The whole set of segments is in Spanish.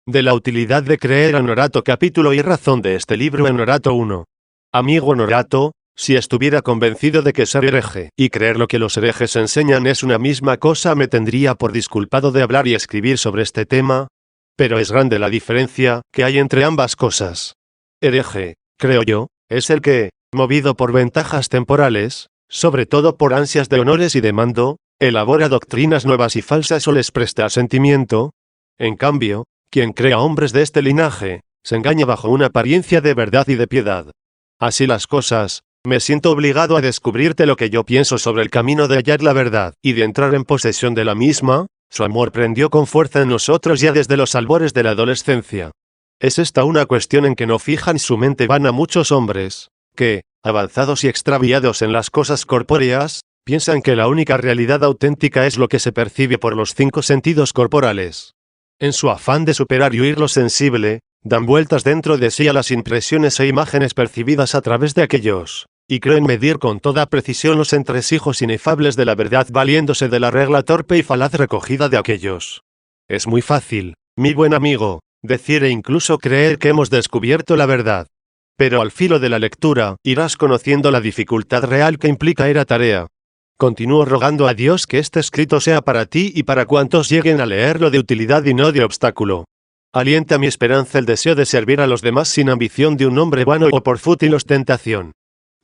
De la utilidad de creer en Honorato. Capítulo y razón de este libro en Honorato 1. Amigo Honorato, si estuviera convencido de que ser hereje y creer lo que los herejes enseñan es una misma cosa, me tendría por disculpado de hablar y escribir sobre este tema. Pero es grande la diferencia que hay entre ambas cosas. Hereje, creo yo, es el que, movido por ventajas temporales, sobre todo por ansias de honores y de mando, elabora doctrinas nuevas y falsas o les presta asentimiento. En cambio, quien crea hombres de este linaje, se engaña bajo una apariencia de verdad y de piedad. Así las cosas, me siento obligado a descubrirte lo que yo pienso sobre el camino de hallar la verdad y de entrar en posesión de la misma. Su amor prendió con fuerza en nosotros ya desde los albores de la adolescencia. Es esta una cuestión en que no fijan su mente vana muchos hombres, que, avanzados y extraviados en las cosas corpóreas, piensan que la única realidad auténtica es lo que se percibe por los 5 sentidos corporales. En su afán de superar y huir lo sensible, dan vueltas dentro de sí a las impresiones e imágenes percibidas a través de aquellos, y creen medir con toda precisión los entresijos inefables de la verdad valiéndose de la regla torpe y falaz recogida de aquellos. Es muy fácil, mi buen amigo, decir e incluso creer que hemos descubierto la verdad. Pero al filo de la lectura, irás conociendo la dificultad real que implica esa tarea. Continúo rogando a Dios que este escrito sea para ti y para cuantos lleguen a leerlo de utilidad y no de obstáculo. Alienta mi esperanza el deseo de servir a los demás sin ambición de un hombre vano o por fútil ostentación.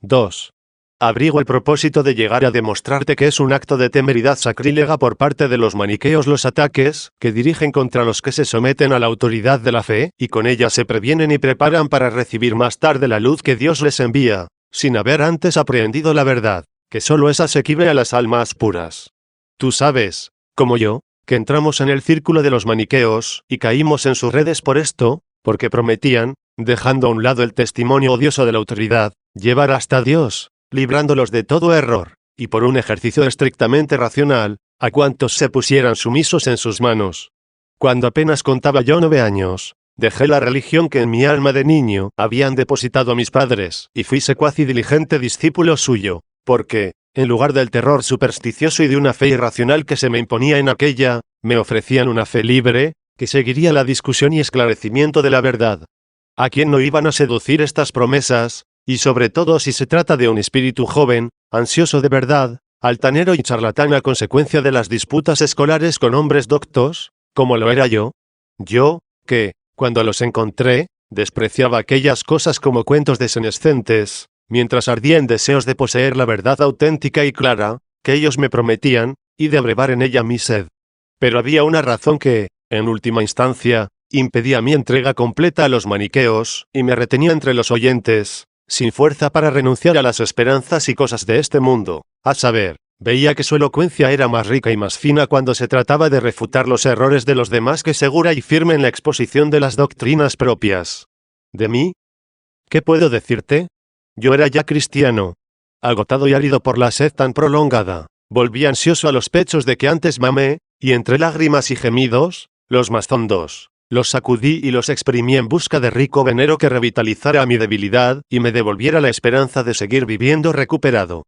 2. Abrigo el propósito de llegar a demostrarte que es un acto de temeridad sacrílega por parte de los maniqueos los ataques que dirigen contra los que se someten a la autoridad de la fe, y con ella se previenen y preparan para recibir más tarde la luz que Dios les envía, sin haber antes aprehendido la verdad, que solo es asequible a las almas puras. Tú sabes, como yo, que entramos en el círculo de los maniqueos, y caímos en sus redes por esto, porque prometían, dejando a un lado el testimonio odioso de la autoridad, llevar hasta Dios, librándolos de todo error, y por un ejercicio estrictamente racional, a cuantos se pusieran sumisos en sus manos. Cuando apenas contaba yo 9 años, dejé la religión que en mi alma de niño habían depositado mis padres, y fui secuaz y diligente discípulo suyo, porque, en lugar del terror supersticioso y de una fe irracional que se me imponía en aquella, me ofrecían una fe libre, que seguiría la discusión y esclarecimiento de la verdad. ¿A quién no iban a seducir estas promesas? Y sobre todo si se trata de un espíritu joven, ansioso de verdad, altanero y charlatán a consecuencia de las disputas escolares con hombres doctos, como lo era yo. Yo, que, cuando los encontré, despreciaba aquellas cosas como cuentos desenescentes, mientras ardía en deseos de poseer la verdad auténtica y clara, que ellos me prometían, y de abrevar en ella mi sed. Pero había una razón que, en última instancia, impedía mi entrega completa a los maniqueos, y me retenía entre los oyentes, sin fuerza para renunciar a las esperanzas y cosas de este mundo, a saber, veía que su elocuencia era más rica y más fina cuando se trataba de refutar los errores de los demás que segura y firme en la exposición de las doctrinas propias. ¿De mí? ¿Qué puedo decirte? Yo era ya cristiano. Agotado y árido por la sed tan prolongada, volví ansioso a los pechos de que antes mamé, y entre lágrimas y gemidos, los más hondos, los sacudí y los exprimí en busca de rico veneno que revitalizara mi debilidad y me devolviera la esperanza de seguir viviendo recuperado.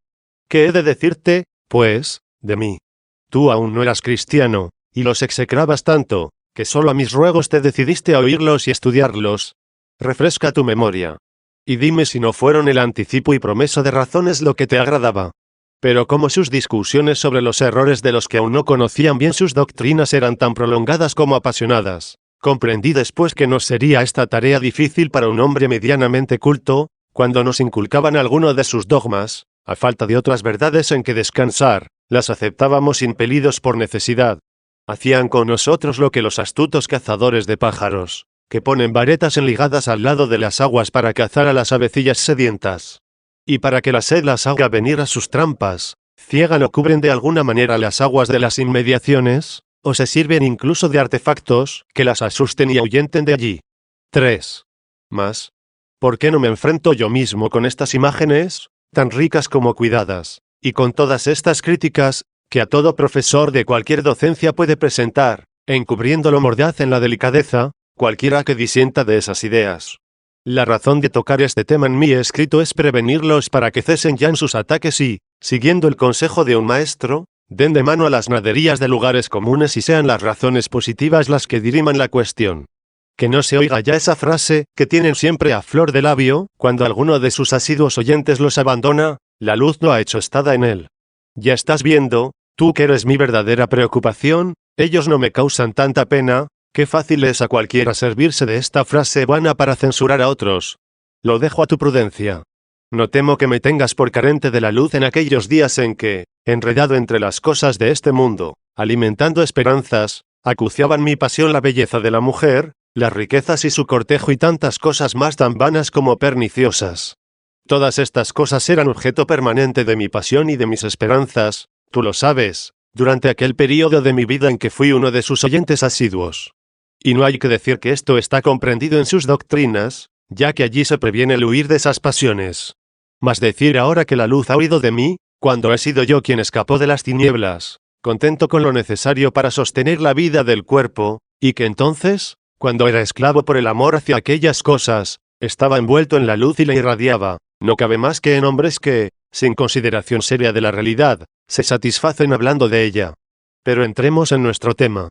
¿Qué he de decirte, pues, de mí? Tú aún no eras cristiano, y los execrabas tanto, que solo a mis ruegos te decidiste a oírlos y estudiarlos. Refresca tu memoria. Y dime si no fueron el anticipo y promesa de razones lo que te agradaba. Pero como sus discusiones sobre los errores de los que aún no conocían bien sus doctrinas eran tan prolongadas como apasionadas, comprendí después que no sería esta tarea difícil para un hombre medianamente culto, cuando nos inculcaban alguno de sus dogmas, a falta de otras verdades en que descansar, las aceptábamos impelidos por necesidad. Hacían con nosotros lo que los astutos cazadores de pájaros, que ponen varetas enligadas al lado de las aguas para cazar a las avecillas sedientas. Y para que la sed las haga venir a sus trampas, ciegan o cubren de alguna manera las aguas de las inmediaciones, o se sirven incluso de artefactos que las asusten y ahuyenten de allí. 3. Más. ¿Por qué no me enfrento yo mismo con estas imágenes, tan ricas como cuidadas, y con todas estas críticas, que a todo profesor de cualquier docencia puede presentar, encubriéndolo mordaz en la delicadeza, cualquiera que disienta de esas ideas? La razón de tocar este tema en mi escrito es prevenirlos para que cesen ya en sus ataques y, siguiendo el consejo de un maestro, den de mano a las naderías de lugares comunes y sean las razones positivas las que diriman la cuestión. Que no se oiga ya esa frase que tienen siempre a flor de labio, cuando alguno de sus asiduos oyentes los abandona, la luz no ha hecho estada en él. Ya estás viendo, tú que eres mi verdadera preocupación, ellos no me causan tanta pena, qué fácil es a cualquiera servirse de esta frase vana para censurar a otros. Lo dejo a tu prudencia. No temo que me tengas por carente de la luz en aquellos días en que, enredado entre las cosas de este mundo, alimentando esperanzas, acuciaban mi pasión la belleza de la mujer, las riquezas y su cortejo y tantas cosas más tan vanas como perniciosas. Todas estas cosas eran objeto permanente de mi pasión y de mis esperanzas, tú lo sabes, durante aquel período de mi vida en que fui uno de sus oyentes asiduos. Y no hay que decir que esto está comprendido en sus doctrinas, ya que allí se previene el huir de esas pasiones. Mas decir ahora que la luz ha huido de mí, cuando he sido yo quien escapó de las tinieblas, contento con lo necesario para sostener la vida del cuerpo, y que entonces, cuando era esclavo por el amor hacia aquellas cosas, estaba envuelto en la luz y la irradiaba, no cabe más que en hombres que, sin consideración seria de la realidad, se satisfacen hablando de ella. Pero entremos en nuestro tema.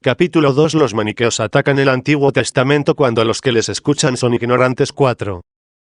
Capítulo 2. Los maniqueos atacan el Antiguo Testamento cuando los que les escuchan son ignorantes. 4.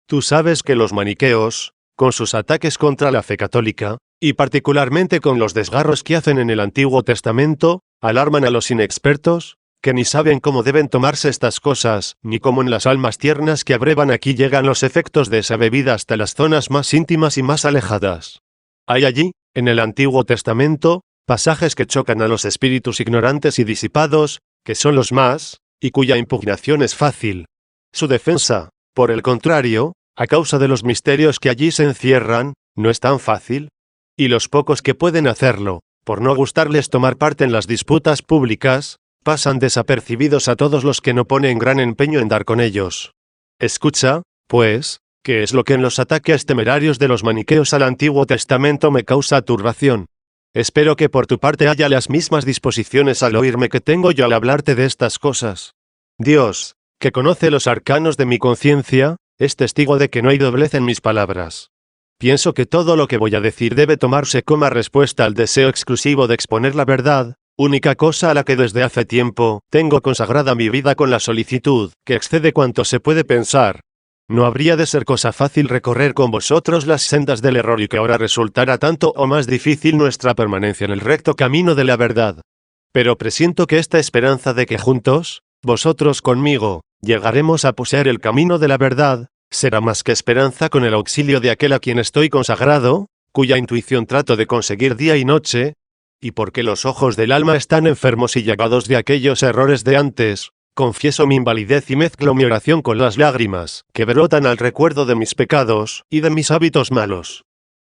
Tú sabes que los maniqueos, con sus ataques contra la fe católica, y particularmente con los desgarros que hacen en el Antiguo Testamento, alarman a los inexpertos, que ni saben cómo deben tomarse estas cosas, ni cómo en las almas tiernas que abrevan aquí llegan los efectos de esa bebida hasta las zonas más íntimas y más alejadas. Hay allí, en el Antiguo Testamento, pasajes que chocan a los espíritus ignorantes y disipados, que son los más, y cuya impugnación es fácil. Su defensa, por el contrario, a causa de los misterios que allí se encierran, no es tan fácil. Y los pocos que pueden hacerlo, por no gustarles tomar parte en las disputas públicas, pasan desapercibidos a todos los que no ponen gran empeño en dar con ellos. Escucha, pues, qué es lo que en los ataques temerarios de los maniqueos al Antiguo Testamento me causa turbación. Espero que por tu parte haya las mismas disposiciones al oírme que tengo yo al hablarte de estas cosas. Dios, que conoce los arcanos de mi conciencia, es testigo de que no hay doblez en mis palabras. Pienso que todo lo que voy a decir debe tomarse como respuesta al deseo exclusivo de exponer la verdad, única cosa a la que desde hace tiempo tengo consagrada mi vida con la solicitud que excede cuanto se puede pensar. No habría de ser cosa fácil recorrer con vosotros las sendas del error y que ahora resultará tanto o más difícil nuestra permanencia en el recto camino de la verdad. Pero presiento que esta esperanza de que juntos, vosotros conmigo, llegaremos a poseer el camino de la verdad, será más que esperanza con el auxilio de aquel a quien estoy consagrado, cuya intuición trato de conseguir día y noche, y porque los ojos del alma están enfermos y llagados de aquellos errores de antes, confieso mi invalidez y mezclo mi oración con las lágrimas que brotan al recuerdo de mis pecados y de mis hábitos malos.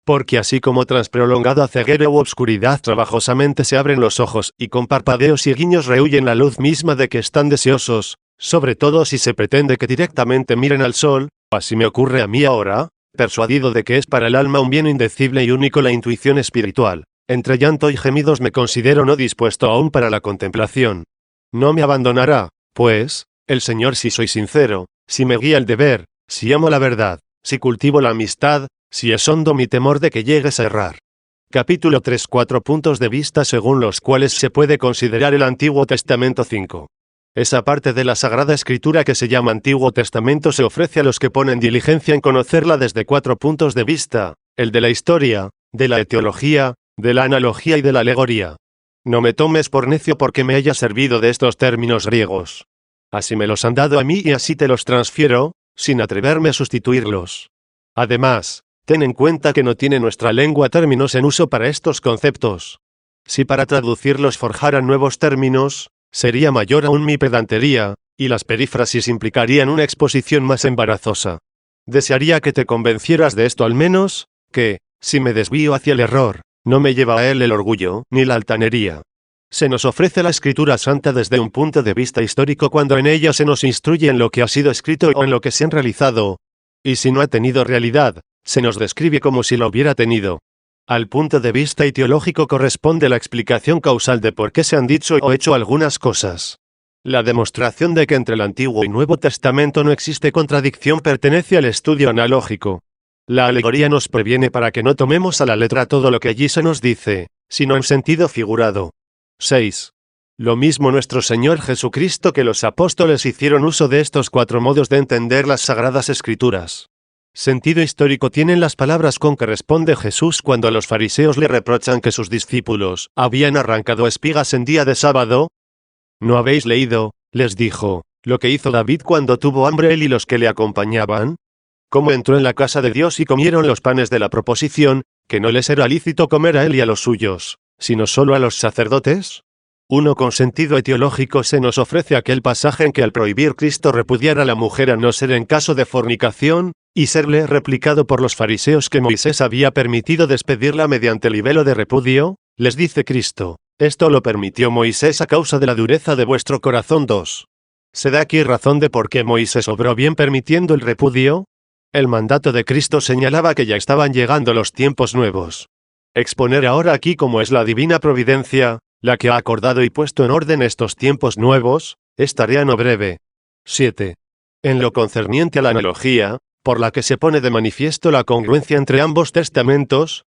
Porque así como tras prolongada ceguera u obscuridad trabajosamente se abren los ojos y con parpadeos y guiños rehuyen la luz misma de que están deseosos, sobre todo si se pretende que directamente miren al sol, así me ocurre a mí ahora, persuadido de que es para el alma un bien indecible y único la intuición espiritual. Entre llanto y gemidos me considero no dispuesto aún para la contemplación. No me abandonará, pues, el Señor si soy sincero, si me guía el deber, si amo la verdad, si cultivo la amistad, si es hondo mi temor de que llegues a errar. Capítulo 3. 4 puntos de vista según los cuales se puede considerar el Antiguo Testamento. 5. Esa parte de la Sagrada Escritura que se llama Antiguo Testamento se ofrece a los que ponen diligencia en conocerla desde 4 puntos de vista, el de la historia, de la etiología, de la analogía y de la alegoría. No me tomes por necio porque me haya servido de estos términos griegos. Así me los han dado a mí y así te los transfiero, sin atreverme a sustituirlos. Además, ten en cuenta que no tiene nuestra lengua términos en uso para estos conceptos. Si para traducirlos forjaran nuevos términos, sería mayor aún mi pedantería, y las perífrasis implicarían una exposición más embarazosa. Desearía que te convencieras de esto al menos, que, si me desvío hacia el error, no me lleva a él el orgullo, ni la altanería. Se nos ofrece la Escritura Santa desde un punto de vista histórico cuando en ella se nos instruye en lo que ha sido escrito o en lo que se han realizado. Y si no ha tenido realidad, se nos describe como si lo hubiera tenido. Al punto de vista teológico corresponde la explicación causal de por qué se han dicho o hecho algunas cosas. La demostración de que entre el Antiguo y Nuevo Testamento no existe contradicción pertenece al estudio analógico. La alegoría nos previene para que no tomemos a la letra todo lo que allí se nos dice, sino en sentido figurado. 6. Lo mismo nuestro Señor Jesucristo que los apóstoles hicieron uso de estos 4 modos de entender las Sagradas Escrituras. Sentido histórico tienen las palabras con que responde Jesús cuando los fariseos le reprochan que sus discípulos habían arrancado espigas en día de sábado. ¿No habéis leído, les dijo, lo que hizo David cuando tuvo hambre él y los que le acompañaban? Cómo entró en la casa de Dios y comieron los panes de la proposición, que no les era lícito comer a él y a los suyos, sino solo a los sacerdotes. Uno con sentido etiológico se nos ofrece aquel pasaje en que al prohibir Cristo repudiar a la mujer a no ser en caso de fornicación, y serle replicado por los fariseos que Moisés había permitido despedirla mediante libelo de repudio, les dice Cristo, esto lo permitió Moisés a causa de la dureza de vuestro corazón. 2. ¿Se da aquí razón de por qué Moisés obró bien permitiendo el repudio? El mandato de Cristo señalaba que ya estaban llegando los tiempos nuevos. Exponer ahora aquí cómo es la divina providencia, la que ha acordado y puesto en orden estos tiempos nuevos, es tarea no breve. 7. En lo concerniente a la analogía, por la que se pone de manifiesto la congruencia entre ambos testamentos,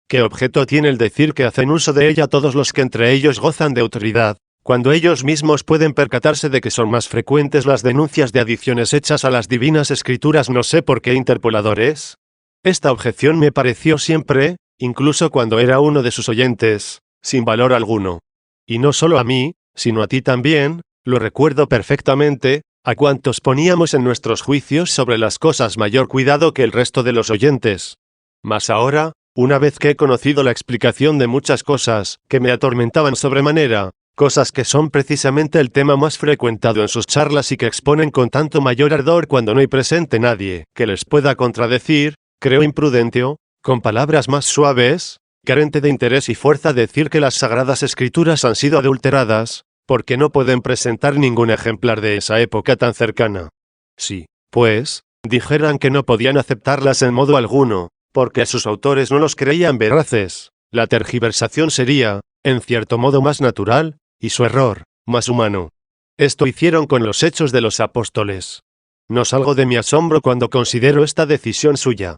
¿qué objeto tiene el decir que hacen uso de ella todos los que entre ellos gozan de autoridad, cuando ellos mismos pueden percatarse de que son más frecuentes las denuncias de adiciones hechas a las divinas escrituras? No sé por qué interpoladores. Esta objeción me pareció siempre, incluso cuando era uno de sus oyentes, sin valor alguno. Y no solo a mí, sino a ti también, lo recuerdo perfectamente, a cuantos poníamos en nuestros juicios sobre las cosas mayor cuidado que el resto de los oyentes. Mas ahora, una vez que he conocido la explicación de muchas cosas que me atormentaban sobremanera, cosas que son precisamente el tema más frecuentado en sus charlas y que exponen con tanto mayor ardor cuando no hay presente nadie que les pueda contradecir, creo imprudente, con palabras más suaves, carente de interés y fuerza, decir que las Sagradas Escrituras han sido adulteradas, porque no pueden presentar ningún ejemplar de esa época tan cercana. Si, pues, dijeran que no podían aceptarlas en modo alguno, porque a sus autores no los creían veraces, la tergiversación sería, en cierto modo, más natural, y su error, más humano. Esto hicieron con los Hechos de los Apóstoles. No salgo de mi asombro cuando considero esta decisión suya.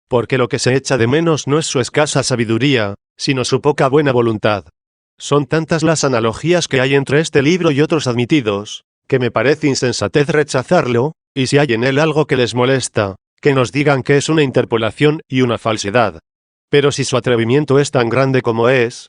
Porque lo que se echa de menos no es su escasa sabiduría, sino su poca buena voluntad. Son tantas las analogías que hay entre este libro y otros admitidos, que me parece insensatez rechazarlo, y si hay en él algo que les molesta, que nos digan que es una interpolación y una falsedad. Pero si su atrevimiento es tan grande como es,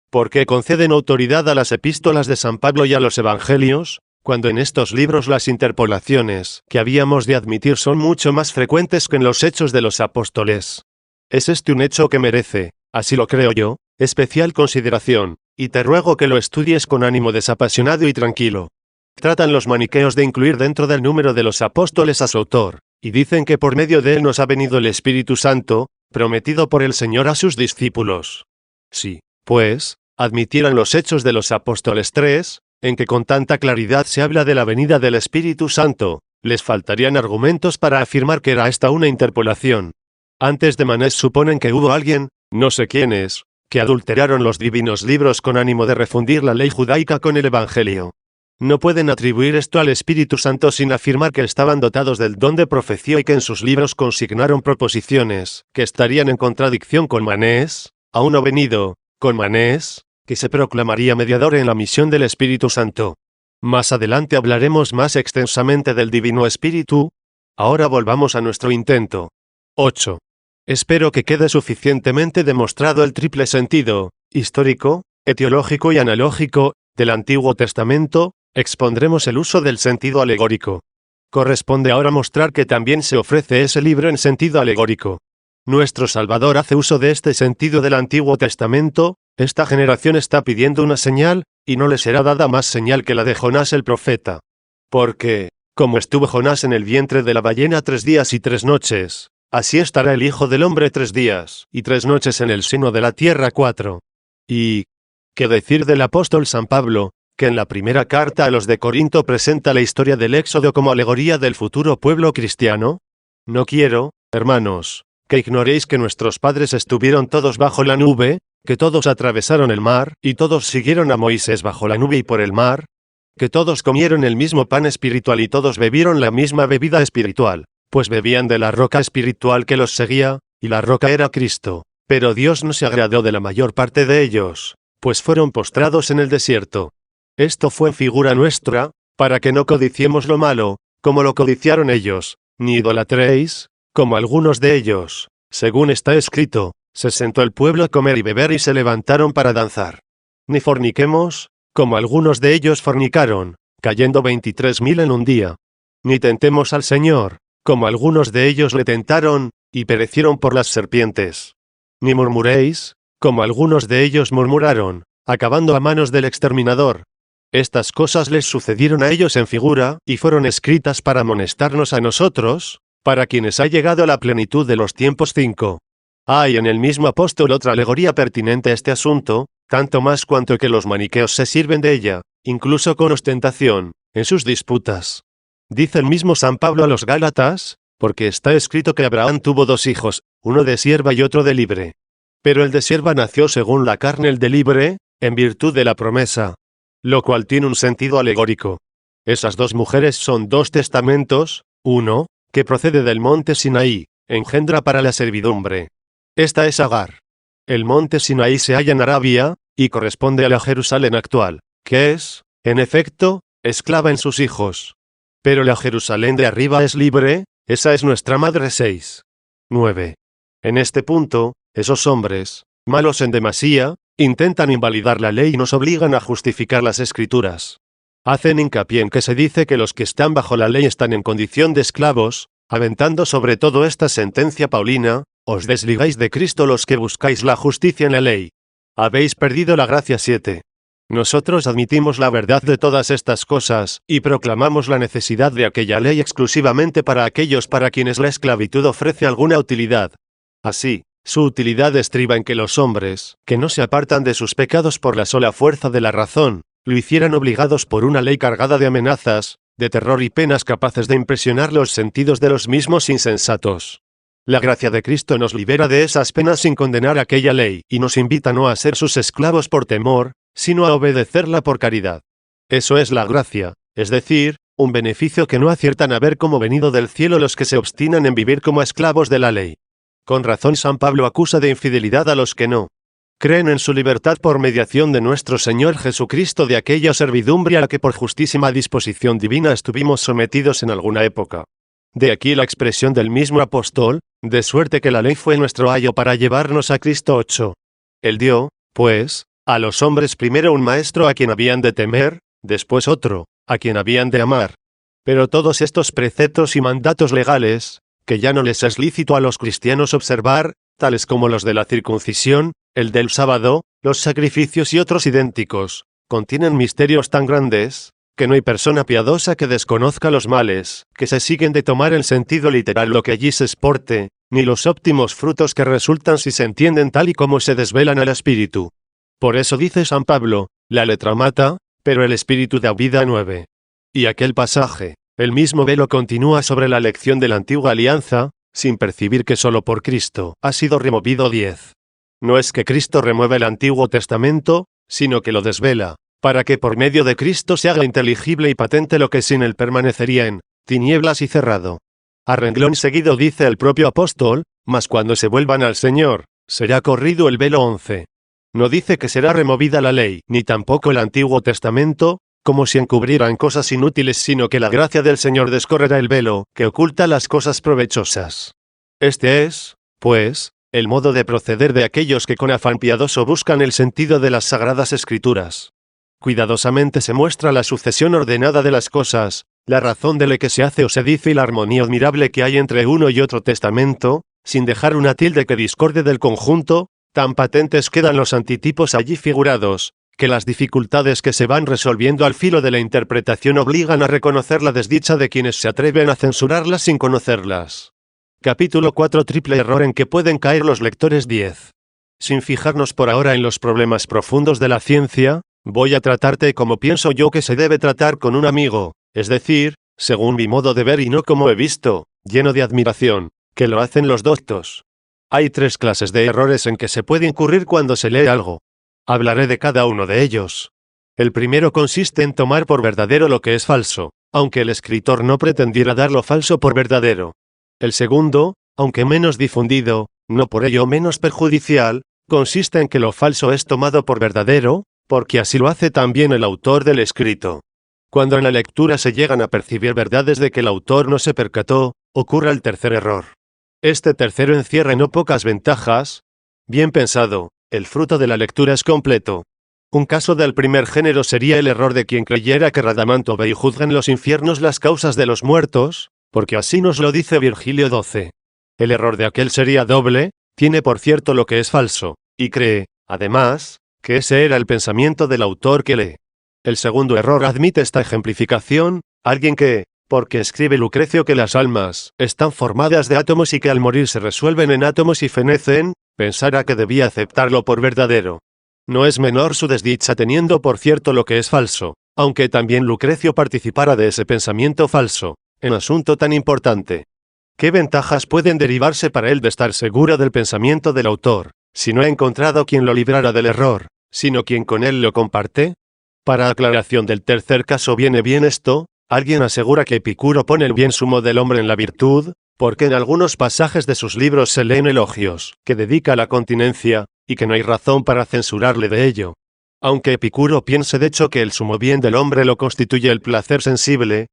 ¿por qué conceden autoridad a las epístolas de San Pablo y a los evangelios, cuando en estos libros las interpolaciones que habíamos de admitir son mucho más frecuentes que en los Hechos de los Apóstoles? Es este un hecho que merece, así lo creo yo, especial consideración, y te ruego que lo estudies con ánimo desapasionado y tranquilo. Tratan los maniqueos de incluir dentro del número de los apóstoles a su autor, y dicen que por medio de él nos ha venido el Espíritu Santo, prometido por el Señor a sus discípulos. Sí, pues, admitieran los Hechos de los Apóstoles 3, en que con tanta claridad se habla de la venida del Espíritu Santo, les faltarían argumentos para afirmar que era esta una interpolación. Antes de Manés suponen que hubo alguien, no sé quién es, que adulteraron los divinos libros con ánimo de refundir la ley judaica con el Evangelio. No pueden atribuir esto al Espíritu Santo sin afirmar que estaban dotados del don de profecía y que en sus libros consignaron proposiciones que estarían en contradicción con Manés, aún no venido, con Manés, que se proclamaría mediador en la misión del Espíritu Santo. Más adelante hablaremos más extensamente del Divino Espíritu. Ahora volvamos a nuestro intento. 8. Espero que quede suficientemente demostrado el triple sentido, histórico, etiológico y analógico, del Antiguo Testamento. Expondremos el uso del sentido alegórico. Corresponde ahora mostrar que también se ofrece ese libro en sentido alegórico. Nuestro Salvador hace uso de este sentido del Antiguo Testamento. Esta generación está pidiendo una señal, y no le será dada más señal que la de Jonás el profeta. Porque, como estuvo Jonás en el vientre de la ballena 3 días y 3 noches, así estará el Hijo del Hombre 3 días y 3 noches en el seno de la tierra. 4. Y, ¿qué decir del apóstol San Pablo, que en la primera carta a los de Corinto presenta la historia del Éxodo como alegoría del futuro pueblo cristiano? No quiero, hermanos, que ignoréis que nuestros padres estuvieron todos bajo la nube, que todos atravesaron el mar, y todos siguieron a Moisés bajo la nube y por el mar, que todos comieron el mismo pan espiritual y todos bebieron la misma bebida espiritual, pues bebían de la roca espiritual que los seguía, y la roca era Cristo, pero Dios no se agradó de la mayor parte de ellos, pues fueron postrados en el desierto. Esto fue figura nuestra, para que no codiciemos lo malo, como lo codiciaron ellos, ni idolatréis, como algunos de ellos. Según está escrito, se sentó el pueblo a comer y beber y se levantaron para danzar. Ni forniquemos, como algunos de ellos fornicaron, cayendo 23.000 en un día. Ni tentemos al Señor, como algunos de ellos le tentaron, y perecieron por las serpientes. Ni murmuréis, como algunos de ellos murmuraron, acabando a manos del exterminador. Estas cosas les sucedieron a ellos en figura, y fueron escritas para amonestarnos a nosotros, para quienes ha llegado la plenitud de los tiempos. 5. Hay en el mismo apóstol otra alegoría pertinente a este asunto, tanto más cuanto que los maniqueos se sirven de ella, incluso con ostentación, en sus disputas. Dice el mismo San Pablo a los Gálatas, porque está escrito que Abraham tuvo 2 hijos, uno de sierva y otro de libre. Pero el de sierva nació según la carne, el de libre, en virtud de la promesa. Lo cual tiene un sentido alegórico. Esas 2 mujeres son 2 testamentos, uno, que procede del monte Sinaí, engendra para la servidumbre. Esta es Agar. El monte Sinaí se halla en Arabia, y corresponde a la Jerusalén actual, que es, en efecto, esclava en sus hijos. Pero la Jerusalén de arriba es libre, esa es nuestra madre. 6. 9. En este punto, esos hombres, malos en demasía, intentan invalidar la ley y nos obligan a justificar las escrituras. Hacen hincapié en que se dice que los que están bajo la ley están en condición de esclavos, aventando sobre todo esta sentencia paulina: os desligáis de Cristo los que buscáis la justicia en la ley. Habéis perdido la gracia. 7. Nosotros admitimos la verdad de todas estas cosas, y proclamamos la necesidad de aquella ley exclusivamente para aquellos para quienes la esclavitud ofrece alguna utilidad. Así, su utilidad estriba en que los hombres, que no se apartan de sus pecados por la sola fuerza de la razón, lo hicieran obligados por una ley cargada de amenazas, de terror y penas capaces de impresionar los sentidos de los mismos insensatos. La gracia de Cristo nos libera de esas penas sin condenar aquella ley, y nos invita no a ser sus esclavos por temor, sino a obedecerla por caridad. Eso es la gracia, es decir, un beneficio que no aciertan a ver como venido del cielo los que se obstinan en vivir como esclavos de la ley. Con razón San Pablo acusa de infidelidad a los que no creen en su libertad por mediación de nuestro Señor Jesucristo de aquella servidumbre a la que por justísima disposición divina estuvimos sometidos en alguna época. De aquí la expresión del mismo apóstol, de suerte que la ley fue nuestro ayo para llevarnos a Cristo. 8. Él dio, pues, a los hombres primero un maestro a quien habían de temer, después otro, a quien habían de amar. Pero todos estos preceptos y mandatos legales, que ya no les es lícito a los cristianos observar, tales como los de la circuncisión, el del sábado, los sacrificios y otros idénticos, contienen misterios tan grandes, que no hay persona piadosa que desconozca los males, que se siguen de tomar en sentido literal lo que allí se exporte, ni los óptimos frutos que resultan si se entienden tal y como se desvelan al espíritu. Por eso dice San Pablo, la letra mata, pero el espíritu da vida. 9. Y aquel pasaje, el mismo velo continúa sobre la lección de la antigua alianza, sin percibir que solo por Cristo ha sido removido. 10. No es que Cristo remueva el Antiguo Testamento, sino que lo desvela, para que por medio de Cristo se haga inteligible y patente lo que sin él permanecería en tinieblas y cerrado. A renglón seguido dice el propio apóstol, mas cuando se vuelvan al Señor, será corrido el velo. 11. No dice que será removida la ley, ni tampoco el Antiguo Testamento, como si encubrieran cosas inútiles, sino que la gracia del Señor descorrerá el velo, que oculta las cosas provechosas. Este es, pues, el modo de proceder de aquellos que con afán piadoso buscan el sentido de las Sagradas Escrituras. Cuidadosamente se muestra la sucesión ordenada de las cosas, la razón de lo que se hace o se dice y la armonía admirable que hay entre uno y otro testamento, sin dejar una tilde que discorde del conjunto. Tan patentes quedan los antitipos allí figurados, que las dificultades que se van resolviendo al filo de la interpretación obligan a reconocer la desdicha de quienes se atreven a censurarlas sin conocerlas. Capítulo 4. Triple error en que pueden caer los lectores. 10. Sin fijarnos por ahora en los problemas profundos de la ciencia, voy a tratarte como pienso yo que se debe tratar con un amigo, es decir, según mi modo de ver y no como he visto, lleno de admiración, que lo hacen los doctos. Hay 3 clases de errores en que se puede incurrir cuando se lee algo. Hablaré de cada uno de ellos. El primero consiste en tomar por verdadero lo que es falso, aunque el escritor no pretendiera dar lo falso por verdadero. El segundo, aunque menos difundido, no por ello menos perjudicial, consiste en que lo falso es tomado por verdadero, porque así lo hace también el autor del escrito. Cuando en la lectura se llegan a percibir verdades de que el autor no se percató, ocurre el tercer error. Este tercero encierra no pocas ventajas. Bien pensado, el fruto de la lectura es completo. Un caso del primer género sería el error de quien creyera que Radamanto ve y juzga en los infiernos las causas de los muertos, porque así nos lo dice Virgilio XII. El error de aquel sería doble, tiene por cierto lo que es falso, y cree, además, que ese era el pensamiento del autor que lee. El segundo error admite esta ejemplificación, alguien que, porque escribe Lucrecio que las almas están formadas de átomos y que al morir se resuelven en átomos y fenecen, pensara que debía aceptarlo por verdadero. No es menor su desdicha teniendo por cierto lo que es falso, aunque también Lucrecio participara de ese pensamiento falso, en asunto tan importante. ¿Qué ventajas pueden derivarse para él de estar seguro del pensamiento del autor, si no ha encontrado quien lo librara del error, sino quien con él lo comparte? Para aclaración del tercer caso viene bien esto, alguien asegura que Epicuro pone el bien sumo del hombre en la virtud, porque en algunos pasajes de sus libros se leen elogios que dedica a la continencia, y que no hay razón para censurarle de ello. Aunque Epicuro piense de hecho que el sumo bien del hombre lo constituye el placer sensible,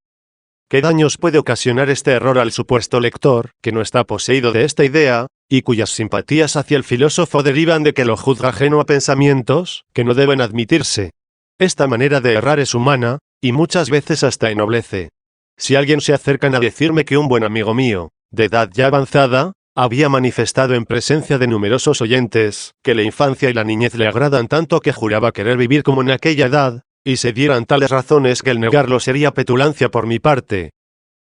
¿qué daños puede ocasionar este error al supuesto lector, que no está poseído de esta idea, y cuyas simpatías hacia el filósofo derivan de que lo juzga ajeno a pensamientos que no deben admitirse? Esta manera de errar es humana, y muchas veces hasta ennoblece. Si alguien se acerca a decirme que un buen amigo mío, de edad ya avanzada, había manifestado en presencia de numerosos oyentes, que la infancia y la niñez le agradan tanto que juraba querer vivir como en aquella edad, y se dieran tales razones que el negarlo sería petulancia por mi parte,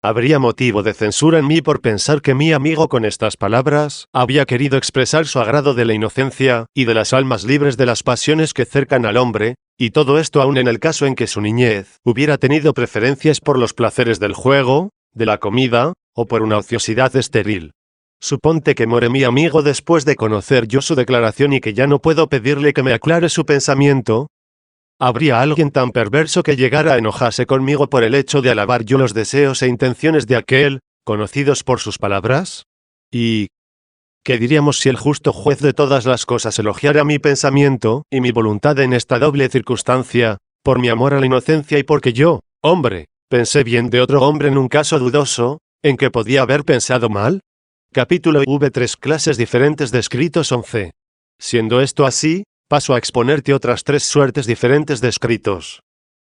habría motivo de censura en mí por pensar que mi amigo con estas palabras había querido expresar su agrado de la inocencia y de las almas libres de las pasiones que cercan al hombre, y todo esto aún en el caso en que su niñez hubiera tenido preferencias por los placeres del juego, de la comida, o por una ociosidad estéril. Suponte que muere mi amigo después de conocer yo su declaración y que ya no puedo pedirle que me aclare su pensamiento. ¿Habría alguien tan perverso que llegara a enojarse conmigo por el hecho de alabar yo los deseos e intenciones de aquel, conocidos por sus palabras? ¿Y qué diríamos si el justo juez de todas las cosas elogiara mi pensamiento y mi voluntad en esta doble circunstancia, por mi amor a la inocencia y porque yo, hombre, pensé bien de otro hombre en un caso dudoso, en que podía haber pensado mal? Capítulo V. 3 clases diferentes de escritos 11. Siendo esto así, paso a exponerte otras 3 suertes diferentes de escritos.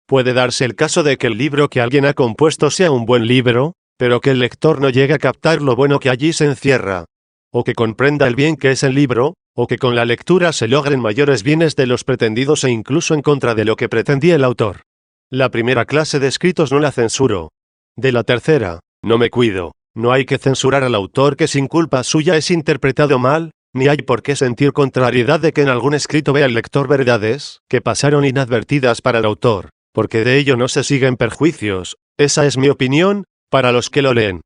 Puede darse el caso de que el libro que alguien ha compuesto sea un buen libro, pero que el lector no llegue a captar lo bueno que allí se encierra. O que comprenda el bien que es el libro, o que con la lectura se logren mayores bienes de los pretendidos e incluso en contra de lo que pretendía el autor. La primera clase de escritos no la censuro. De la tercera, no me cuido. No hay que censurar al autor que sin culpa suya es interpretado mal, ni hay por qué sentir contrariedad de que en algún escrito vea el lector verdades que pasaron inadvertidas para el autor, porque de ello no se siguen perjuicios. Esa es mi opinión, para los que lo leen.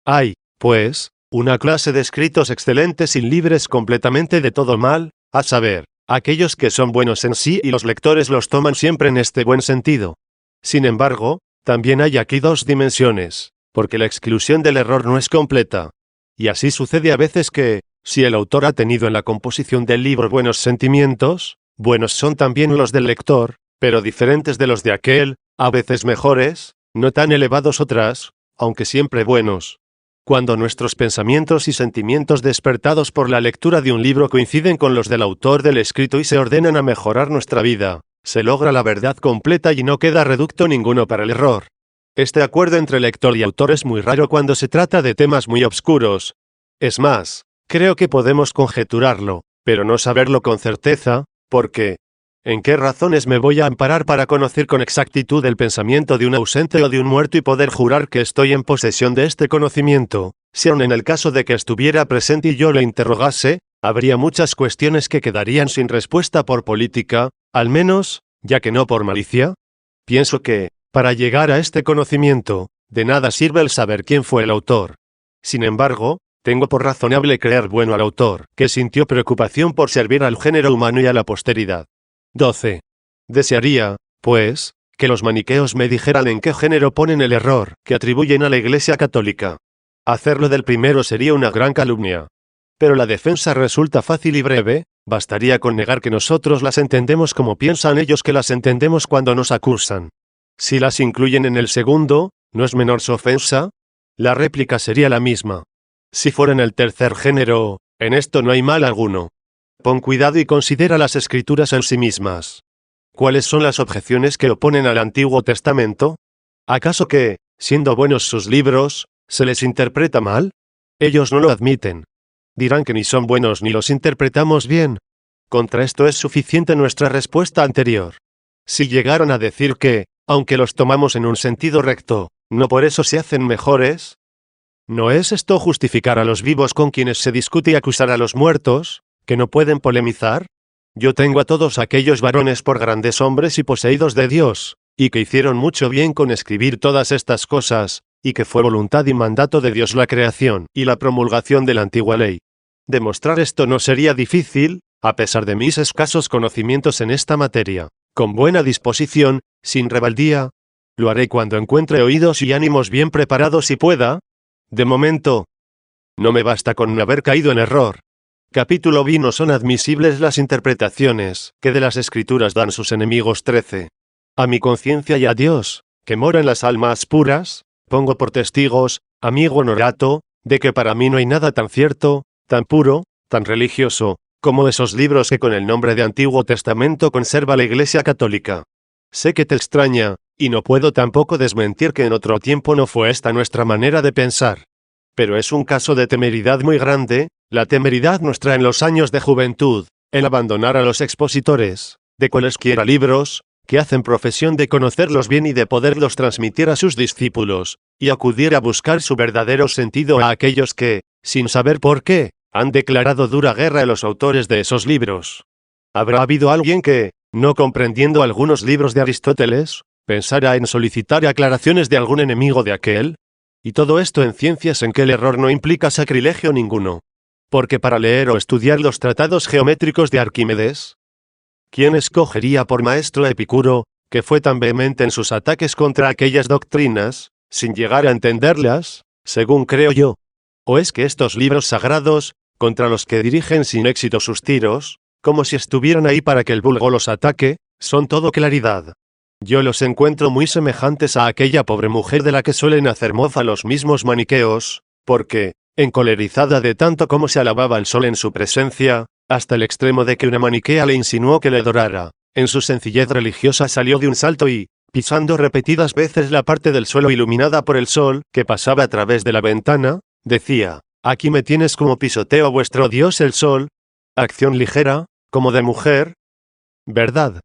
Hay, pues, una clase de escritos excelentes y libres completamente de todo mal, a saber, aquellos que son buenos en sí y los lectores los toman siempre en este buen sentido. Sin embargo, también hay aquí 2 dimensiones, porque la exclusión del error no es completa. Y así sucede a veces que, si el autor ha tenido en la composición del libro buenos sentimientos, buenos son también los del lector, pero diferentes de los de aquel, a veces mejores, no tan elevados otras, aunque siempre buenos. Cuando nuestros pensamientos y sentimientos despertados por la lectura de un libro coinciden con los del autor del escrito y se ordenan a mejorar nuestra vida, se logra la verdad completa y no queda reducto ninguno para el error. Este acuerdo entre lector y autor es muy raro cuando se trata de temas muy obscuros. Es más, creo que podemos conjeturarlo, pero no saberlo con certeza, porque ¿en qué razones me voy a amparar para conocer con exactitud el pensamiento de un ausente o de un muerto y poder jurar que estoy en posesión de este conocimiento? Si aun en el caso de que estuviera presente y yo le interrogase, habría muchas cuestiones que quedarían sin respuesta por política, al menos, ya que no por malicia. Pienso que, para llegar a este conocimiento, de nada sirve el saber quién fue el autor. Sin embargo, tengo por razonable creer bueno al autor, que sintió preocupación por servir al género humano y a la posteridad. 12. Desearía, pues, que los maniqueos me dijeran en qué género ponen el error que atribuyen a la Iglesia Católica. Hacerlo del primero sería una gran calumnia. Pero la defensa resulta fácil y breve, Bastaría con negar que nosotros las entendemos como piensan ellos que las entendemos cuando nos acusan. Si las incluyen en el segundo, ¿no es menor su ofensa? La réplica sería la misma. Si fuera en el tercer género, en esto no hay mal alguno. Pon cuidado y considera las Escrituras en sí mismas. ¿Cuáles son las objeciones que oponen al Antiguo Testamento? ¿Acaso que, siendo buenos sus libros, se les interpreta mal? Ellos no lo admiten. Dirán que ni son buenos ni los interpretamos bien. Contra esto es suficiente nuestra respuesta anterior. Si llegaran a decir que, aunque los tomamos en un sentido recto, no por eso se hacen mejores. ¿No es esto justificar a los vivos con quienes se discute y acusar a los muertos, que no pueden polemizar? Yo tengo a todos aquellos varones por grandes hombres y poseídos de Dios, y que hicieron mucho bien con escribir todas estas cosas, y que fue voluntad y mandato de Dios la creación y la promulgación de la antigua ley. Demostrar esto no sería difícil, a pesar de mis escasos conocimientos en esta materia. Con buena disposición, sin rebeldía, lo haré cuando encuentre oídos y ánimos bien preparados y pueda. De momento, no me basta con haber caído en error. Capítulo B. No son admisibles las interpretaciones que de las Escrituras dan sus enemigos. 13. A mi conciencia y a Dios, que mora en las almas puras, pongo por testigos, amigo honorato, de que para mí no hay nada tan cierto, tan puro, tan religioso, como esos libros que con el nombre de Antiguo Testamento conserva la Iglesia Católica. Sé que te extraña, y no puedo tampoco desmentir que en otro tiempo no fue esta nuestra manera de pensar. Pero es un caso de temeridad muy grande, la temeridad nuestra en los años de juventud, el abandonar a los expositores, de cualesquiera libros, que hacen profesión de conocerlos bien y de poderlos transmitir a sus discípulos, y acudir a buscar su verdadero sentido a aquellos que, sin saber por qué, han declarado dura guerra a los autores de esos libros. ¿Habrá habido alguien que, no comprendiendo algunos libros de Aristóteles, pensara en solicitar aclaraciones de algún enemigo de aquel? Y todo esto en ciencias en que el error no implica sacrilegio ninguno. Porque para leer o estudiar los tratados geométricos de Arquímedes, ¿quién escogería por maestro a Epicuro, que fue tan vehemente en sus ataques contra aquellas doctrinas, sin llegar a entenderlas, según creo yo? ¿O es que estos libros sagrados, contra los que dirigen sin éxito sus tiros, como si estuvieran ahí para que el vulgo los ataque, son todo claridad? Yo los encuentro muy semejantes a aquella pobre mujer de la que suelen hacer mofa los mismos maniqueos, porque, encolerizada de tanto como se alababa el sol en su presencia, hasta el extremo de que una maniquea le insinuó que le adorara, en su sencillez religiosa salió de un salto y, pisando repetidas veces la parte del suelo iluminada por el sol que pasaba a través de la ventana, decía: «Aquí me tienes como pisoteo a vuestro Dios el sol». Acción ligera, como de mujer. ¿Verdad?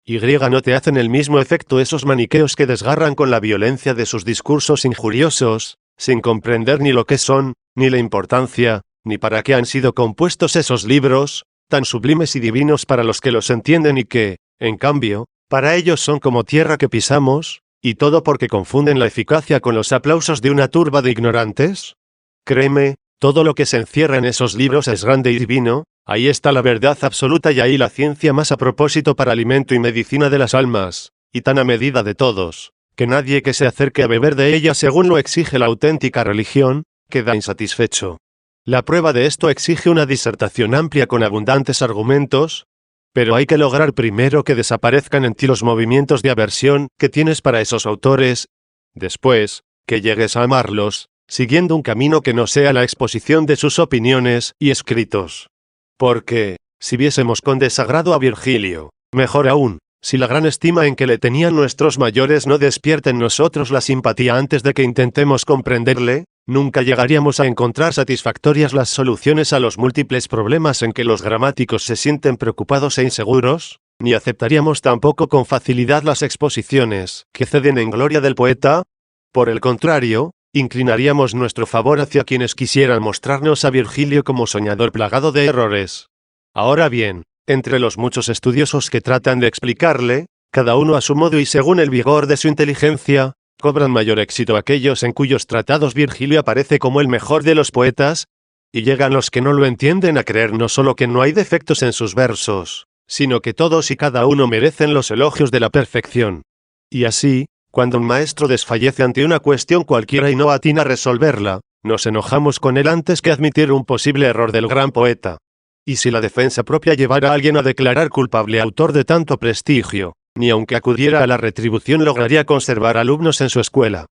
¿Y no te hacen el mismo efecto esos maniqueos que desgarran con la violencia de sus discursos injuriosos, sin comprender ni lo que son, ni la importancia, ni para qué han sido compuestos esos libros, tan sublimes y divinos para los que los entienden y que, en cambio, para ellos son como tierra que pisamos, y todo porque confunden la eficacia con los aplausos de una turba de ignorantes? Créeme, todo lo que se encierra en esos libros es grande y divino, ahí está la verdad absoluta y ahí la ciencia más a propósito para alimento y medicina de las almas, y tan a medida de todos, que nadie que se acerque a beber de ella según lo exige la auténtica religión, queda insatisfecho. La prueba de esto exige una disertación amplia con abundantes argumentos, pero hay que lograr primero que desaparezcan en ti los movimientos de aversión que tienes para esos autores, después, que llegues a amarlos, siguiendo un camino que no sea la exposición de sus opiniones y escritos. Porque, si viésemos con desagrado a Virgilio, mejor aún, si la gran estima en que le tenían nuestros mayores no despierta en nosotros la simpatía antes de que intentemos comprenderle, nunca llegaríamos a encontrar satisfactorias las soluciones a los múltiples problemas en que los gramáticos se sienten preocupados e inseguros, ni aceptaríamos tampoco con facilidad las exposiciones que ceden en gloria del poeta. Por el contrario, inclinaríamos nuestro favor hacia quienes quisieran mostrarnos a Virgilio como soñador plagado de errores. Ahora bien, entre los muchos estudiosos que tratan de explicarle, cada uno a su modo y según el vigor de su inteligencia, cobran mayor éxito aquellos en cuyos tratados Virgilio aparece como el mejor de los poetas, y llegan los que no lo entienden a creer no solo que no hay defectos en sus versos, sino que todos y cada uno merecen los elogios de la perfección. Y así, cuando un maestro desfallece ante una cuestión cualquiera y no atina a resolverla, nos enojamos con él antes que admitir un posible error del gran poeta. Y si la defensa propia llevara a alguien a declarar culpable autor de tanto prestigio, ni aunque acudiera a la retribución lograría conservar alumnos en su escuela.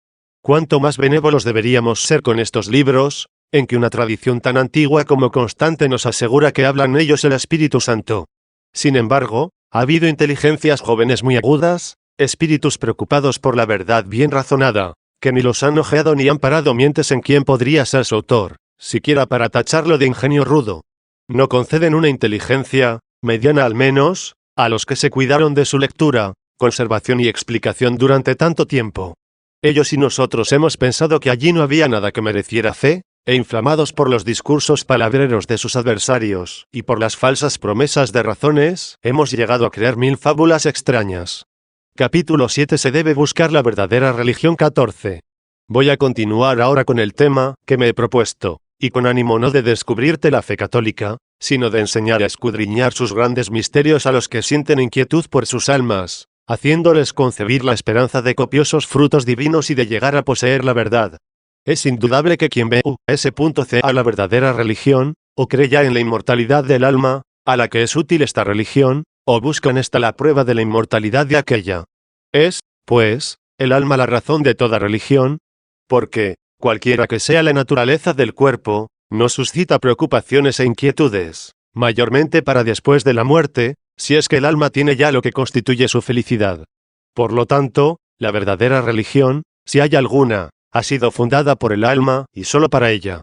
¿Cuánto más benévolos deberíamos ser con estos libros, en que una tradición tan antigua como constante nos asegura que hablan ellos el Espíritu Santo? Sin embargo, ha habido inteligencias jóvenes muy agudas, espíritus preocupados por la verdad bien razonada, que ni los han ojeado ni han parado mientes en quién podría ser su autor, siquiera para tacharlo de ingenio rudo. No conceden una inteligencia, mediana al menos, a los que se cuidaron de su lectura, conservación y explicación durante tanto tiempo. Ellos y nosotros hemos pensado que allí no había nada que mereciera fe, e inflamados por los discursos palabreros de sus adversarios, y por las falsas promesas de razones, hemos llegado a creer 1000 fábulas extrañas. Capítulo 7. Se debe buscar la verdadera religión. 14. Voy a continuar ahora con el tema que me he propuesto, y con ánimo no de descubrirte la fe católica, sino de enseñar a escudriñar sus grandes misterios a los que sienten inquietud por sus almas, haciéndoles concebir la esperanza de copiosos frutos divinos y de llegar a poseer la verdad. Es indudable que quien ve a la verdadera religión, o cree ya en la inmortalidad del alma, a la que es útil esta religión, o busca en esta la prueba de la inmortalidad de aquella. Es, pues, el alma la razón de toda religión, porque, cualquiera que sea la naturaleza del cuerpo, no suscita preocupaciones e inquietudes, mayormente para después de la muerte, si es que el alma tiene ya lo que constituye su felicidad. Por lo tanto, la verdadera religión, si hay alguna, ha sido fundada por el alma y solo para ella.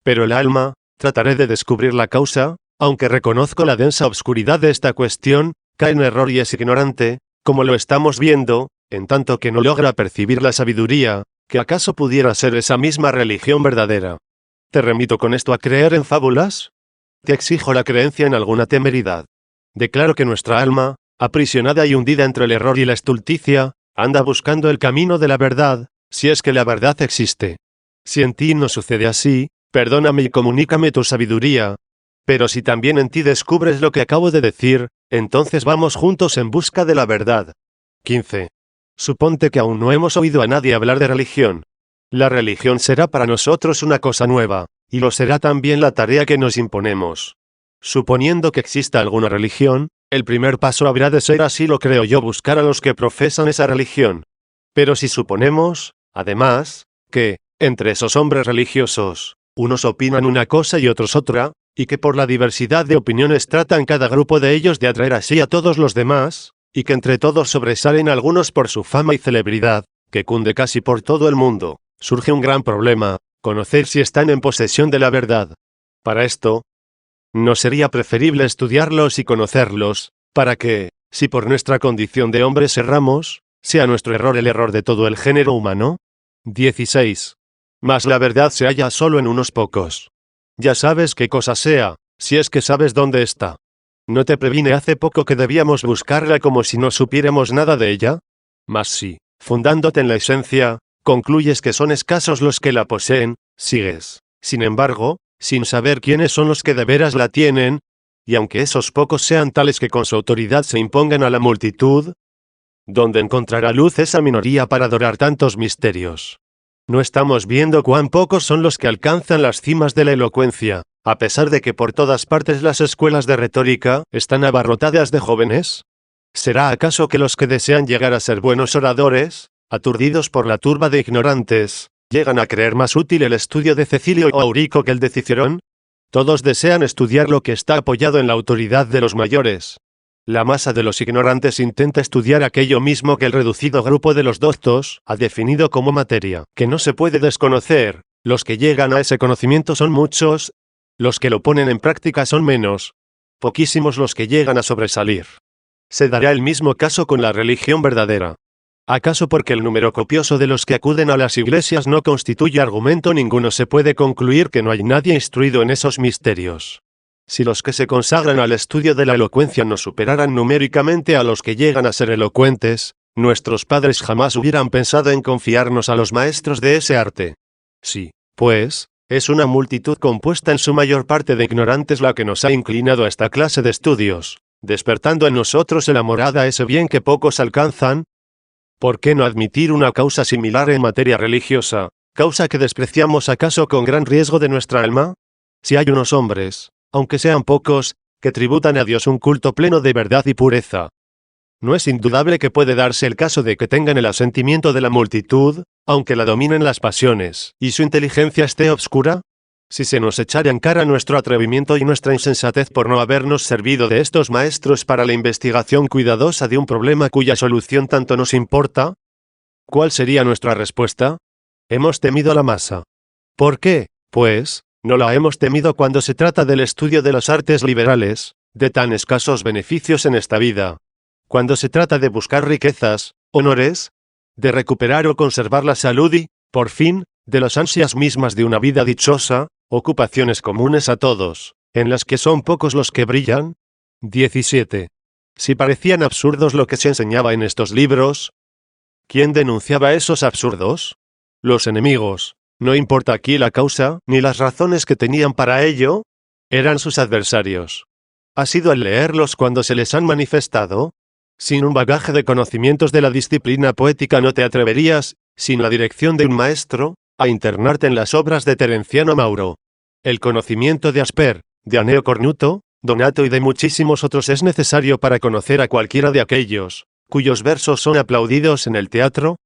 Pero el alma, trataré de descubrir la causa, aunque reconozco la densa obscuridad de esta cuestión, cae en error y es ignorante, como lo estamos viendo, en tanto que no logra percibir la sabiduría, que acaso pudiera ser esa misma religión verdadera. ¿Te remito con esto a creer en fábulas? Te exijo la creencia en alguna temeridad. Declaro que nuestra alma, aprisionada y hundida entre el error y la estulticia, anda buscando el camino de la verdad, si es que la verdad existe. Si en ti no sucede así, perdóname y comunícame tu sabiduría. Pero si también en ti descubres lo que acabo de decir, entonces vamos juntos en busca de la verdad. 15. Suponte que aún no hemos oído a nadie hablar de religión. La religión será para nosotros una cosa nueva, y lo será también la tarea que nos imponemos. Suponiendo que exista alguna religión, el primer paso habrá de ser, así lo creo yo, buscar a los que profesan esa religión. Pero si suponemos, además, que, entre esos hombres religiosos, unos opinan una cosa y otros otra, y que por la diversidad de opiniones tratan cada grupo de ellos de atraer así a todos los demás, y que entre todos sobresalen algunos por su fama y celebridad, que cunde casi por todo el mundo, surge un gran problema: conocer si están en posesión de la verdad. Para esto, ¿no sería preferible estudiarlos y conocerlos, para que, si por nuestra condición de hombres erramos, sea nuestro error el error de todo el género humano? 16. Mas la verdad se halla solo en unos pocos. Ya sabes qué cosa sea, si es que sabes dónde está. ¿No te previne hace poco que debíamos buscarla como si no supiéramos nada de ella? Mas si, fundándote en la esencia, concluyes que son escasos los que la poseen, sigues, sin embargo, sin saber quiénes son los que de veras la tienen, y aunque esos pocos sean tales que con su autoridad se impongan a la multitud, ¿dónde encontrará luz esa minoría para adorar tantos misterios? ¿No estamos viendo cuán pocos son los que alcanzan las cimas de la elocuencia, a pesar de que por todas partes las escuelas de retórica están abarrotadas de jóvenes? ¿Será acaso que los que desean llegar a ser buenos oradores, aturdidos por la turba de ignorantes, llegan a creer más útil el estudio de Cecilio o Aurico que el de Cicerón? Todos desean estudiar lo que está apoyado en la autoridad de los mayores. La masa de los ignorantes intenta estudiar aquello mismo que el reducido grupo de los doctos ha definido como materia, que no se puede desconocer. Los que llegan a ese conocimiento son muchos, los que lo ponen en práctica son menos, poquísimos los que llegan a sobresalir. Se dará el mismo caso con la religión verdadera. ¿Acaso porque el número copioso de los que acuden a las iglesias no constituye argumento ninguno se puede concluir que no hay nadie instruido en esos misterios? Si los que se consagran al estudio de la elocuencia no superaran numéricamente a los que llegan a ser elocuentes, nuestros padres jamás hubieran pensado en confiarnos a los maestros de ese arte. Sí, pues, es una multitud compuesta en su mayor parte de ignorantes la que nos ha inclinado a esta clase de estudios, despertando en nosotros el amor a ese bien que pocos alcanzan. ¿Por qué no admitir una causa similar en materia religiosa, causa que despreciamos acaso con gran riesgo de nuestra alma? Si hay unos hombres, aunque sean pocos, que tributan a Dios un culto pleno de verdad y pureza. No es indudable que puede darse el caso de que tengan el asentimiento de la multitud, aunque la dominen las pasiones, y su inteligencia esté obscura. Si se nos echara en cara nuestro atrevimiento y nuestra insensatez por no habernos servido de estos maestros para la investigación cuidadosa de un problema cuya solución tanto nos importa, ¿cuál sería nuestra respuesta? Hemos temido la masa. ¿Por qué? Pues, no la hemos temido cuando se trata del estudio de las artes liberales, de tan escasos beneficios en esta vida. Cuando se trata de buscar riquezas, honores, de recuperar o conservar la salud y, por fin, de las ansias mismas de una vida dichosa, ocupaciones comunes a todos, en las que son pocos los que brillan. 17. Si parecían absurdos lo que se enseñaba en estos libros, ¿quién denunciaba esos absurdos? Los enemigos. No importa aquí la causa, ni las razones que tenían para ello, eran sus adversarios. ¿Ha sido al leerlos cuando se les han manifestado? Sin un bagaje de conocimientos de la disciplina poética no te atreverías, sin la dirección de un maestro, a internarte en las obras de Terenciano Mauro. El conocimiento de Asper, de Anneo Cornuto, Donato y de muchísimos otros es necesario para conocer a cualquiera de aquellos, cuyos versos son aplaudidos en el teatro.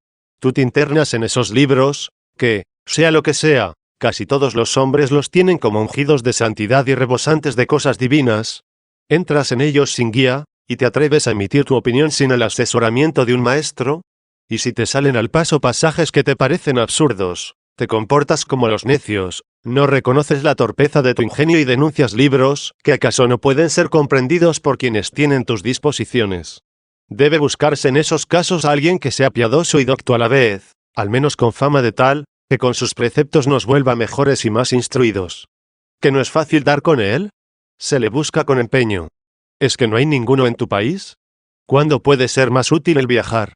Tú te internas en esos libros, que, sea lo que sea, casi todos los hombres los tienen como ungidos de santidad y rebosantes de cosas divinas. Entras en ellos sin guía, y te atreves a emitir tu opinión sin el asesoramiento de un maestro. Y si te salen al paso pasajes que te parecen absurdos, te comportas como los necios, no reconoces la torpeza de tu ingenio y denuncias libros que acaso no pueden ser comprendidos por quienes tienen tus disposiciones. Debe buscarse en esos casos a alguien que sea piadoso y docto a la vez, al menos con fama de tal, que con sus preceptos nos vuelva mejores y más instruidos. ¿Que no es fácil dar con él? Se le busca con empeño. ¿Es que no hay ninguno en tu país? ¿Cuándo puede ser más útil el viajar?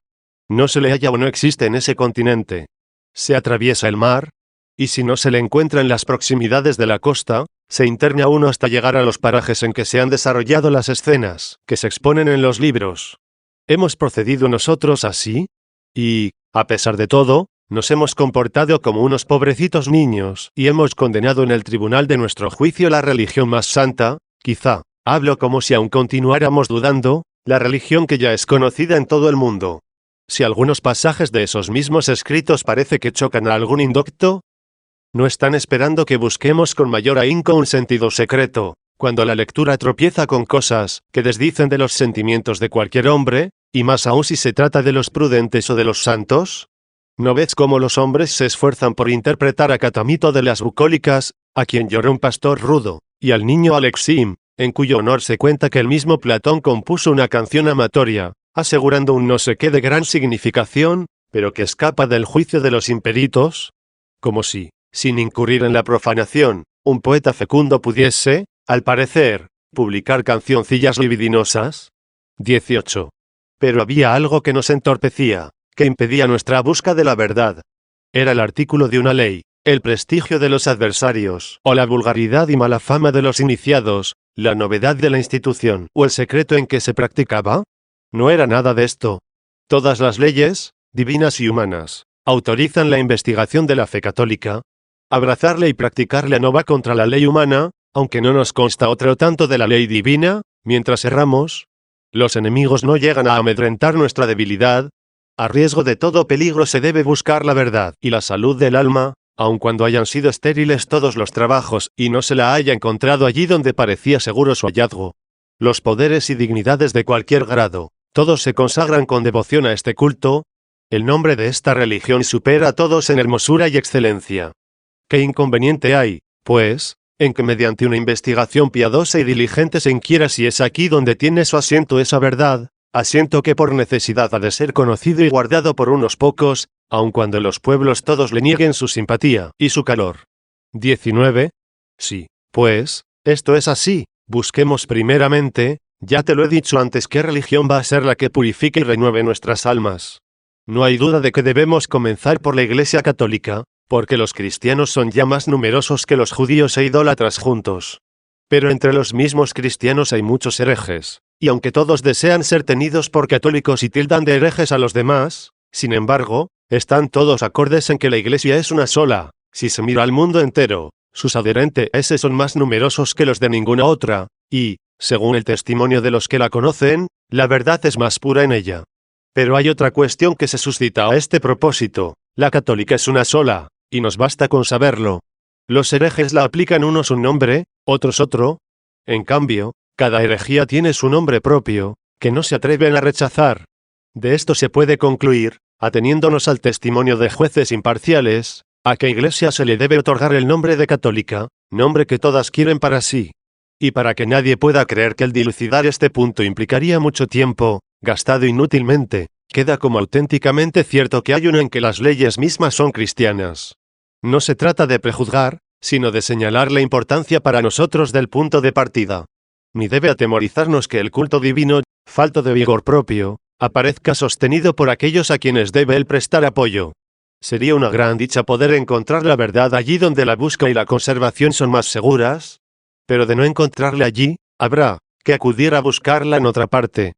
No se le halla o no existe en ese continente. Se atraviesa el mar, y si no se le encuentra en las proximidades de la costa, se interna uno hasta llegar a los parajes en que se han desarrollado las escenas que se exponen en los libros. ¿Hemos procedido nosotros así? Y, a pesar de todo, nos hemos comportado como unos pobrecitos niños, y hemos condenado en el tribunal de nuestro juicio la religión más santa, quizá, hablo como si aún continuáramos dudando, la religión que ya es conocida en todo el mundo. Si algunos pasajes de esos mismos escritos parece que chocan a algún indocto, no están esperando que busquemos con mayor ahínco un sentido secreto, cuando la lectura tropieza con cosas que desdicen de los sentimientos de cualquier hombre, y más aún si se trata de los prudentes o de los santos. ¿No ves cómo los hombres se esfuerzan por interpretar a Catamito de las Bucólicas, a quien lloró un pastor rudo, y al niño Alexim, en cuyo honor se cuenta que el mismo Platón compuso una canción amatoria, asegurando un no sé qué de gran significación, pero que escapa del juicio de los imperitos? Como si, sin incurrir en la profanación, un poeta fecundo pudiese, al parecer, publicar cancioncillas libidinosas. 18. Pero había algo que nos entorpecía, que impedía nuestra busca de la verdad. Era el artículo de una ley, el prestigio de los adversarios, o la vulgaridad y mala fama de los iniciados, la novedad de la institución, o el secreto en que se practicaba. No era nada de esto. Todas las leyes, divinas y humanas, autorizan la investigación de la fe católica. Abrazarla y practicarla no va contra la ley humana, aunque no nos consta otro tanto de la ley divina, mientras erramos. Los enemigos no llegan a amedrentar nuestra debilidad. A riesgo de todo peligro se debe buscar la verdad y la salud del alma, aun cuando hayan sido estériles todos los trabajos y no se la haya encontrado allí donde parecía seguro su hallazgo. Los poderes y dignidades de cualquier grado, todos se consagran con devoción a este culto. El nombre de esta religión supera a todos en hermosura y excelencia. ¿Qué inconveniente hay, pues, en que mediante una investigación piadosa y diligente se inquiera si es aquí donde tiene su asiento esa verdad, asiento que por necesidad ha de ser conocido y guardado por unos pocos, aun cuando los pueblos todos le nieguen su simpatía y su calor? 19. Sí, pues, esto es así, busquemos primeramente, ya te lo he dicho antes, qué religión va a ser la que purifique y renueve nuestras almas. No hay duda de que debemos comenzar por la Iglesia Católica, porque los cristianos son ya más numerosos que los judíos e idólatras juntos. Pero entre los mismos cristianos hay muchos herejes, y aunque todos desean ser tenidos por católicos y tildan de herejes a los demás, sin embargo, están todos acordes en que la Iglesia es una sola. Si se mira al mundo entero, sus adherentes son más numerosos que los de ninguna otra, y, según el testimonio de los que la conocen, la verdad es más pura en ella. Pero hay otra cuestión que se suscita a este propósito: la católica es una sola, y nos basta con saberlo. Los herejes la aplican unos un nombre, otros otro. En cambio, cada herejía tiene su nombre propio, que no se atreven a rechazar. De esto se puede concluir, ateniéndonos al testimonio de jueces imparciales, a qué iglesia se le debe otorgar el nombre de católica, nombre que todas quieren para sí. Y para que nadie pueda creer que el dilucidar este punto implicaría mucho tiempo, gastado inútilmente, queda como auténticamente cierto que hay uno en que las leyes mismas son cristianas. No se trata de prejuzgar, sino de señalar la importancia para nosotros del punto de partida. Ni debe atemorizarnos que el culto divino, falto de vigor propio, aparezca sostenido por aquellos a quienes debe él prestar apoyo. Sería una gran dicha poder encontrar la verdad allí donde la busca y la conservación son más seguras, pero de no encontrarla allí, habrá que acudir a buscarla en otra parte.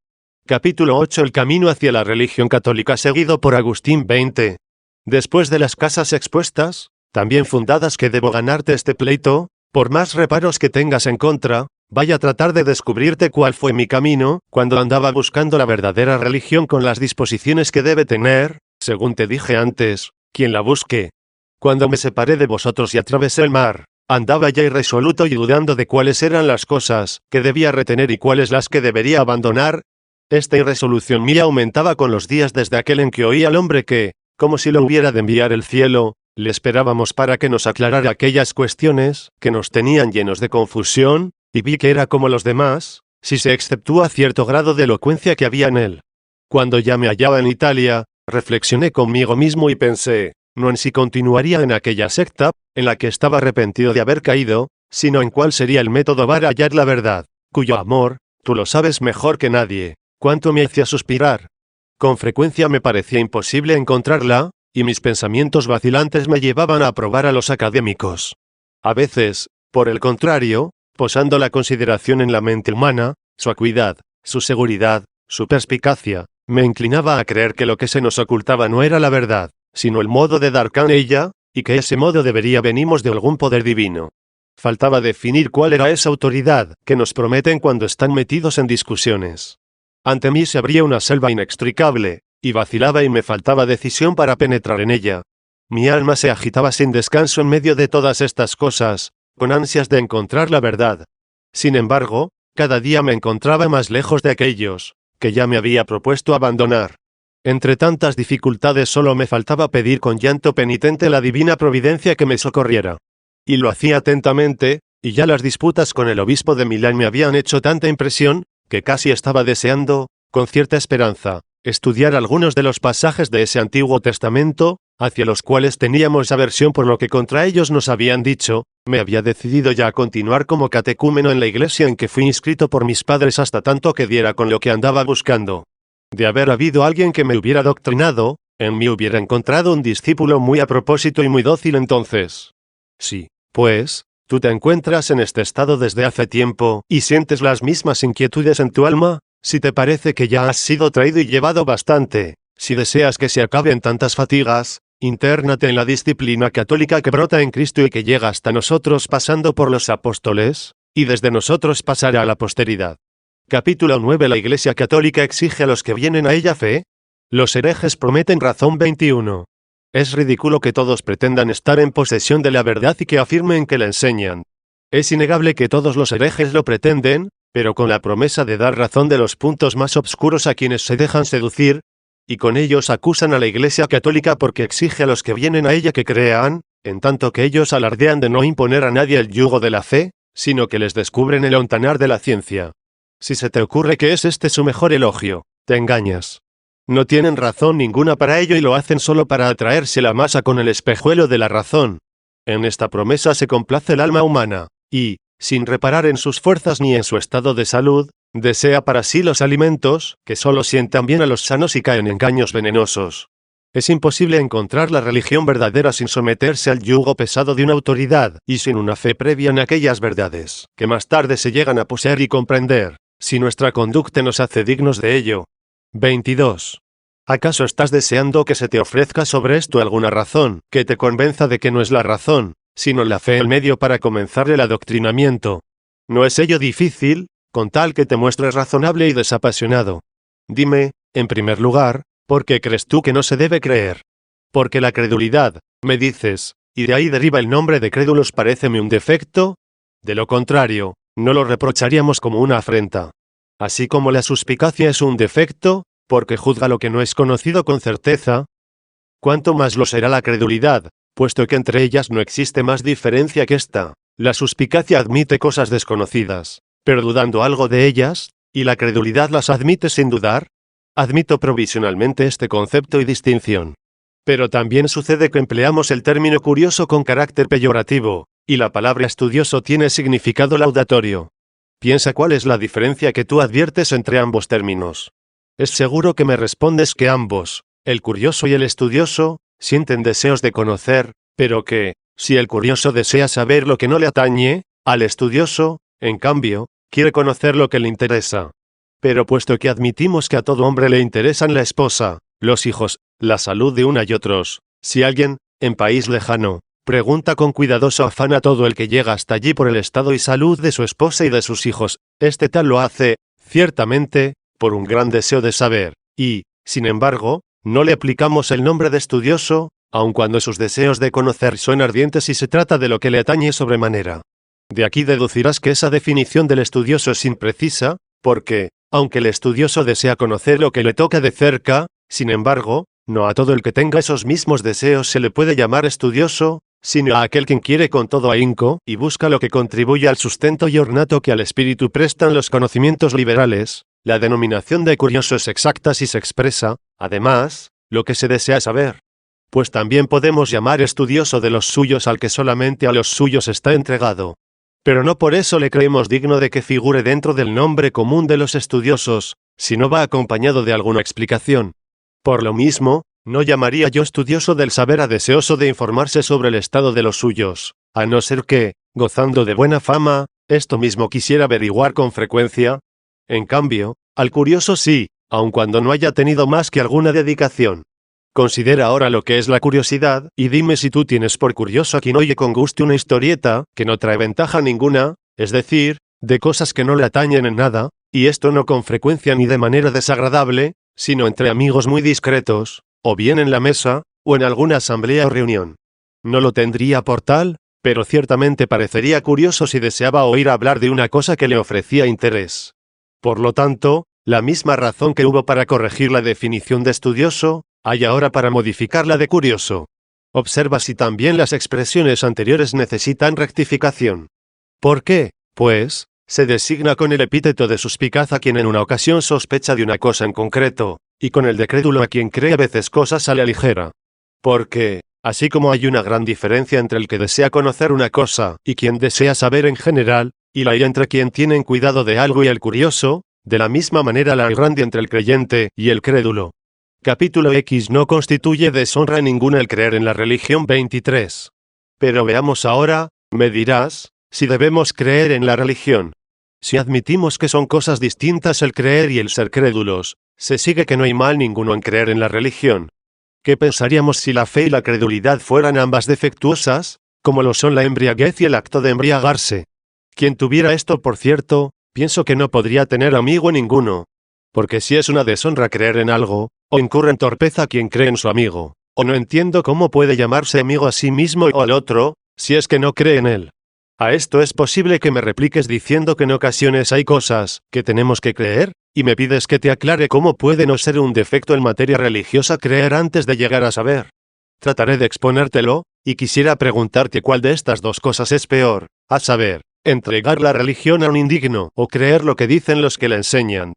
Capítulo 8: El camino hacia la religión católica seguido por Agustín 20. Después de las casas expuestas, también fundadas, que debo ganarte este pleito, por más reparos que tengas en contra, vaya a tratar de descubrirte cuál fue mi camino, cuando andaba buscando la verdadera religión con las disposiciones que debe tener, según te dije antes, quien la busque. Cuando me separé de vosotros y atravesé el mar, andaba ya irresoluto y dudando de cuáles eran las cosas que debía retener y cuáles las que debería abandonar. Esta irresolución mía aumentaba con los días desde aquel en que oí al hombre que, como si lo hubiera de enviar el cielo, le esperábamos para que nos aclarara aquellas cuestiones que nos tenían llenos de confusión, y vi que era como los demás, si se exceptúa cierto grado de elocuencia que había en él. Cuando ya me hallaba en Italia, reflexioné conmigo mismo y pensé, no en si continuaría en aquella secta, en la que estaba arrepentido de haber caído, sino en cuál sería el método para hallar la verdad, cuyo amor, tú lo sabes mejor que nadie, cuánto me hacía suspirar. Con frecuencia me parecía imposible encontrarla, y mis pensamientos vacilantes me llevaban a aprobar a los académicos. A veces, por el contrario, posando la consideración en la mente humana, su acuidad, su seguridad, su perspicacia, me inclinaba a creer que lo que se nos ocultaba no era la verdad, sino el modo de dar con ella, y que ese modo debería venirnos de algún poder divino. Faltaba definir cuál era esa autoridad que nos prometen cuando están metidos en discusiones. Ante mí se abría una selva inextricable, y vacilaba y me faltaba decisión para penetrar en ella. Mi alma se agitaba sin descanso en medio de todas estas cosas, con ansias de encontrar la verdad. Sin embargo, cada día me encontraba más lejos de aquellos que ya me había propuesto abandonar. Entre tantas dificultades solo me faltaba pedir con llanto penitente la divina providencia que me socorriera. Y lo hacía atentamente, y ya las disputas con el obispo de Milán me habían hecho tanta impresión, que casi estaba deseando, con cierta esperanza, estudiar algunos de los pasajes de ese Antiguo Testamento, hacia los cuales teníamos aversión por lo que contra ellos nos habían dicho. Me había decidido ya a continuar como catecúmeno en la iglesia en que fui inscrito por mis padres hasta tanto que diera con lo que andaba buscando. De haber habido alguien que me hubiera doctrinado, en mí hubiera encontrado un discípulo muy a propósito y muy dócil entonces. Sí, pues, tú te encuentras en este estado desde hace tiempo, y sientes las mismas inquietudes en tu alma, si te parece que ya has sido traído y llevado bastante, si deseas que se acaben tantas fatigas, intérnate en la disciplina católica que brota en Cristo y que llega hasta nosotros pasando por los apóstoles, y desde nosotros pasará a la posteridad. Capítulo 9: La Iglesia Católica exige a los que vienen a ella fe. Los herejes prometen razón. 21. Es ridículo que todos pretendan estar en posesión de la verdad y que afirmen que la enseñan. Es innegable que todos los herejes lo pretenden, pero con la promesa de dar razón de los puntos más obscuros a quienes se dejan seducir, y con ellos acusan a la Iglesia Católica porque exige a los que vienen a ella que crean, en tanto que ellos alardean de no imponer a nadie el yugo de la fe, sino que les descubren el ontanar de la ciencia. Si se te ocurre que es este su mejor elogio, te engañas. No tienen razón ninguna para ello y lo hacen solo para atraerse la masa con el espejuelo de la razón. En esta promesa se complace el alma humana, y, sin reparar en sus fuerzas ni en su estado de salud, desea para sí los alimentos, que solo sientan bien a los sanos y caen en engaños venenosos. Es imposible encontrar la religión verdadera sin someterse al yugo pesado de una autoridad, y sin una fe previa en aquellas verdades, que más tarde se llegan a poseer y comprender, si nuestra conducta nos hace dignos de ello. 22. ¿Acaso estás deseando que se te ofrezca sobre esto alguna razón, que te convenza de que no es la razón, sino la fe el medio para comenzar el adoctrinamiento? No es ello difícil, con tal que te muestres razonable y desapasionado. Dime, en primer lugar, ¿por qué crees tú que no se debe creer? Porque la credulidad, me dices, y de ahí deriva el nombre de crédulos, paréceme un defecto. De lo contrario, no lo reprocharíamos como una afrenta. Así como la suspicacia es un defecto, porque juzga lo que no es conocido con certeza, cuánto más lo será la credulidad, puesto que entre ellas no existe más diferencia que esta. La suspicacia admite cosas desconocidas, pero dudando algo de ellas, y la credulidad las admite sin dudar. Admito provisionalmente este concepto y distinción. Pero también sucede que empleamos el término curioso con carácter peyorativo, y la palabra estudioso tiene significado laudatorio. Piensa cuál es la diferencia que tú adviertes entre ambos términos. Es seguro que me respondes que ambos, el curioso y el estudioso, sienten deseos de conocer, pero que, si el curioso desea saber lo que no le atañe, al estudioso, en cambio, quiere conocer lo que le interesa. Pero puesto que admitimos que a todo hombre le interesan la esposa, los hijos, la salud de una y otros, si alguien, en país lejano, pregunta con cuidadoso afán a todo el que llega hasta allí por el estado y salud de su esposa y de sus hijos, este tal lo hace, ciertamente, por un gran deseo de saber, y, sin embargo, no le aplicamos el nombre de estudioso, aun cuando sus deseos de conocer son ardientes y se trata de lo que le atañe sobremanera. De aquí deducirás que esa definición del estudioso es imprecisa, porque, aunque el estudioso desea conocer lo que le toca de cerca, sin embargo, no a todo el que tenga esos mismos deseos se le puede llamar estudioso, sino a aquel quien quiere con todo ahínco y busca lo que contribuye al sustento y ornato que al espíritu prestan los conocimientos liberales. La denominación de curioso es exacta si se expresa, además, lo que se desea saber. Pues también podemos llamar estudioso de los suyos al que solamente a los suyos está entregado. Pero no por eso le creemos digno de que figure dentro del nombre común de los estudiosos, si no va acompañado de alguna explicación. Por lo mismo, no llamaría yo estudioso del saber a deseoso de informarse sobre el estado de los suyos, a no ser que, gozando de buena fama, esto mismo quisiera averiguar con frecuencia. En cambio, al curioso sí, aun cuando no haya tenido más que alguna dedicación. Considera ahora lo que es la curiosidad, y dime si tú tienes por curioso a quien oye con gusto una historieta, que no trae ventaja ninguna, es decir, de cosas que no le atañen en nada, y esto no con frecuencia ni de manera desagradable, sino entre amigos muy discretos, o bien en la mesa, o en alguna asamblea o reunión. No lo tendría por tal, pero ciertamente parecería curioso si deseaba oír hablar de una cosa que le ofrecía interés. Por lo tanto, la misma razón que hubo para corregir la definición de estudioso, hay ahora para modificarla de curioso. Observa si también las expresiones anteriores necesitan rectificación. ¿Por qué, pues, se designa con el epíteto de suspicaz a quien en una ocasión sospecha de una cosa en concreto, y con el de crédulo a quien cree a veces cosas a la ligera? Porque, así como hay una gran diferencia entre el que desea conocer una cosa y quien desea saber en general, y la hay entre quien tiene cuidado de algo y el curioso, de la misma manera la hay grande entre el creyente y el crédulo. Capítulo X. No constituye deshonra ninguna el creer en la religión. 23. Pero veamos ahora, me dirás, si debemos creer en la religión. Si admitimos que son cosas distintas el creer y el ser crédulos, se sigue que no hay mal ninguno en creer en la religión. ¿Qué pensaríamos si la fe y la credulidad fueran ambas defectuosas, como lo son la embriaguez y el acto de embriagarse? Quien tuviera esto por cierto, pienso que no podría tener amigo ninguno. Porque si es una deshonra creer en algo, o incurre en torpeza quien cree en su amigo, o no entiendo cómo puede llamarse amigo a sí mismo o al otro, si es que no cree en él. A esto es posible que me repliques diciendo que en ocasiones hay cosas que tenemos que creer, y me pides que te aclare cómo puede no ser un defecto en materia religiosa creer antes de llegar a saber. Trataré de exponértelo, y quisiera preguntarte cuál de estas dos cosas es peor, a saber, entregar la religión a un indigno o creer lo que dicen los que la enseñan.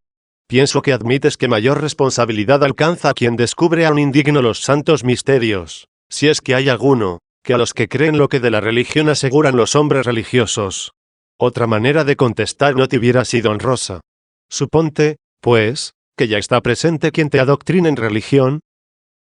Pienso que admites que mayor responsabilidad alcanza a quien descubre a un indigno los santos misterios, si es que hay alguno, que a los que creen lo que de la religión aseguran los hombres religiosos. Otra manera de contestar no te hubiera sido honrosa. Suponte, pues, que ya está presente quien te adoctrina en religión.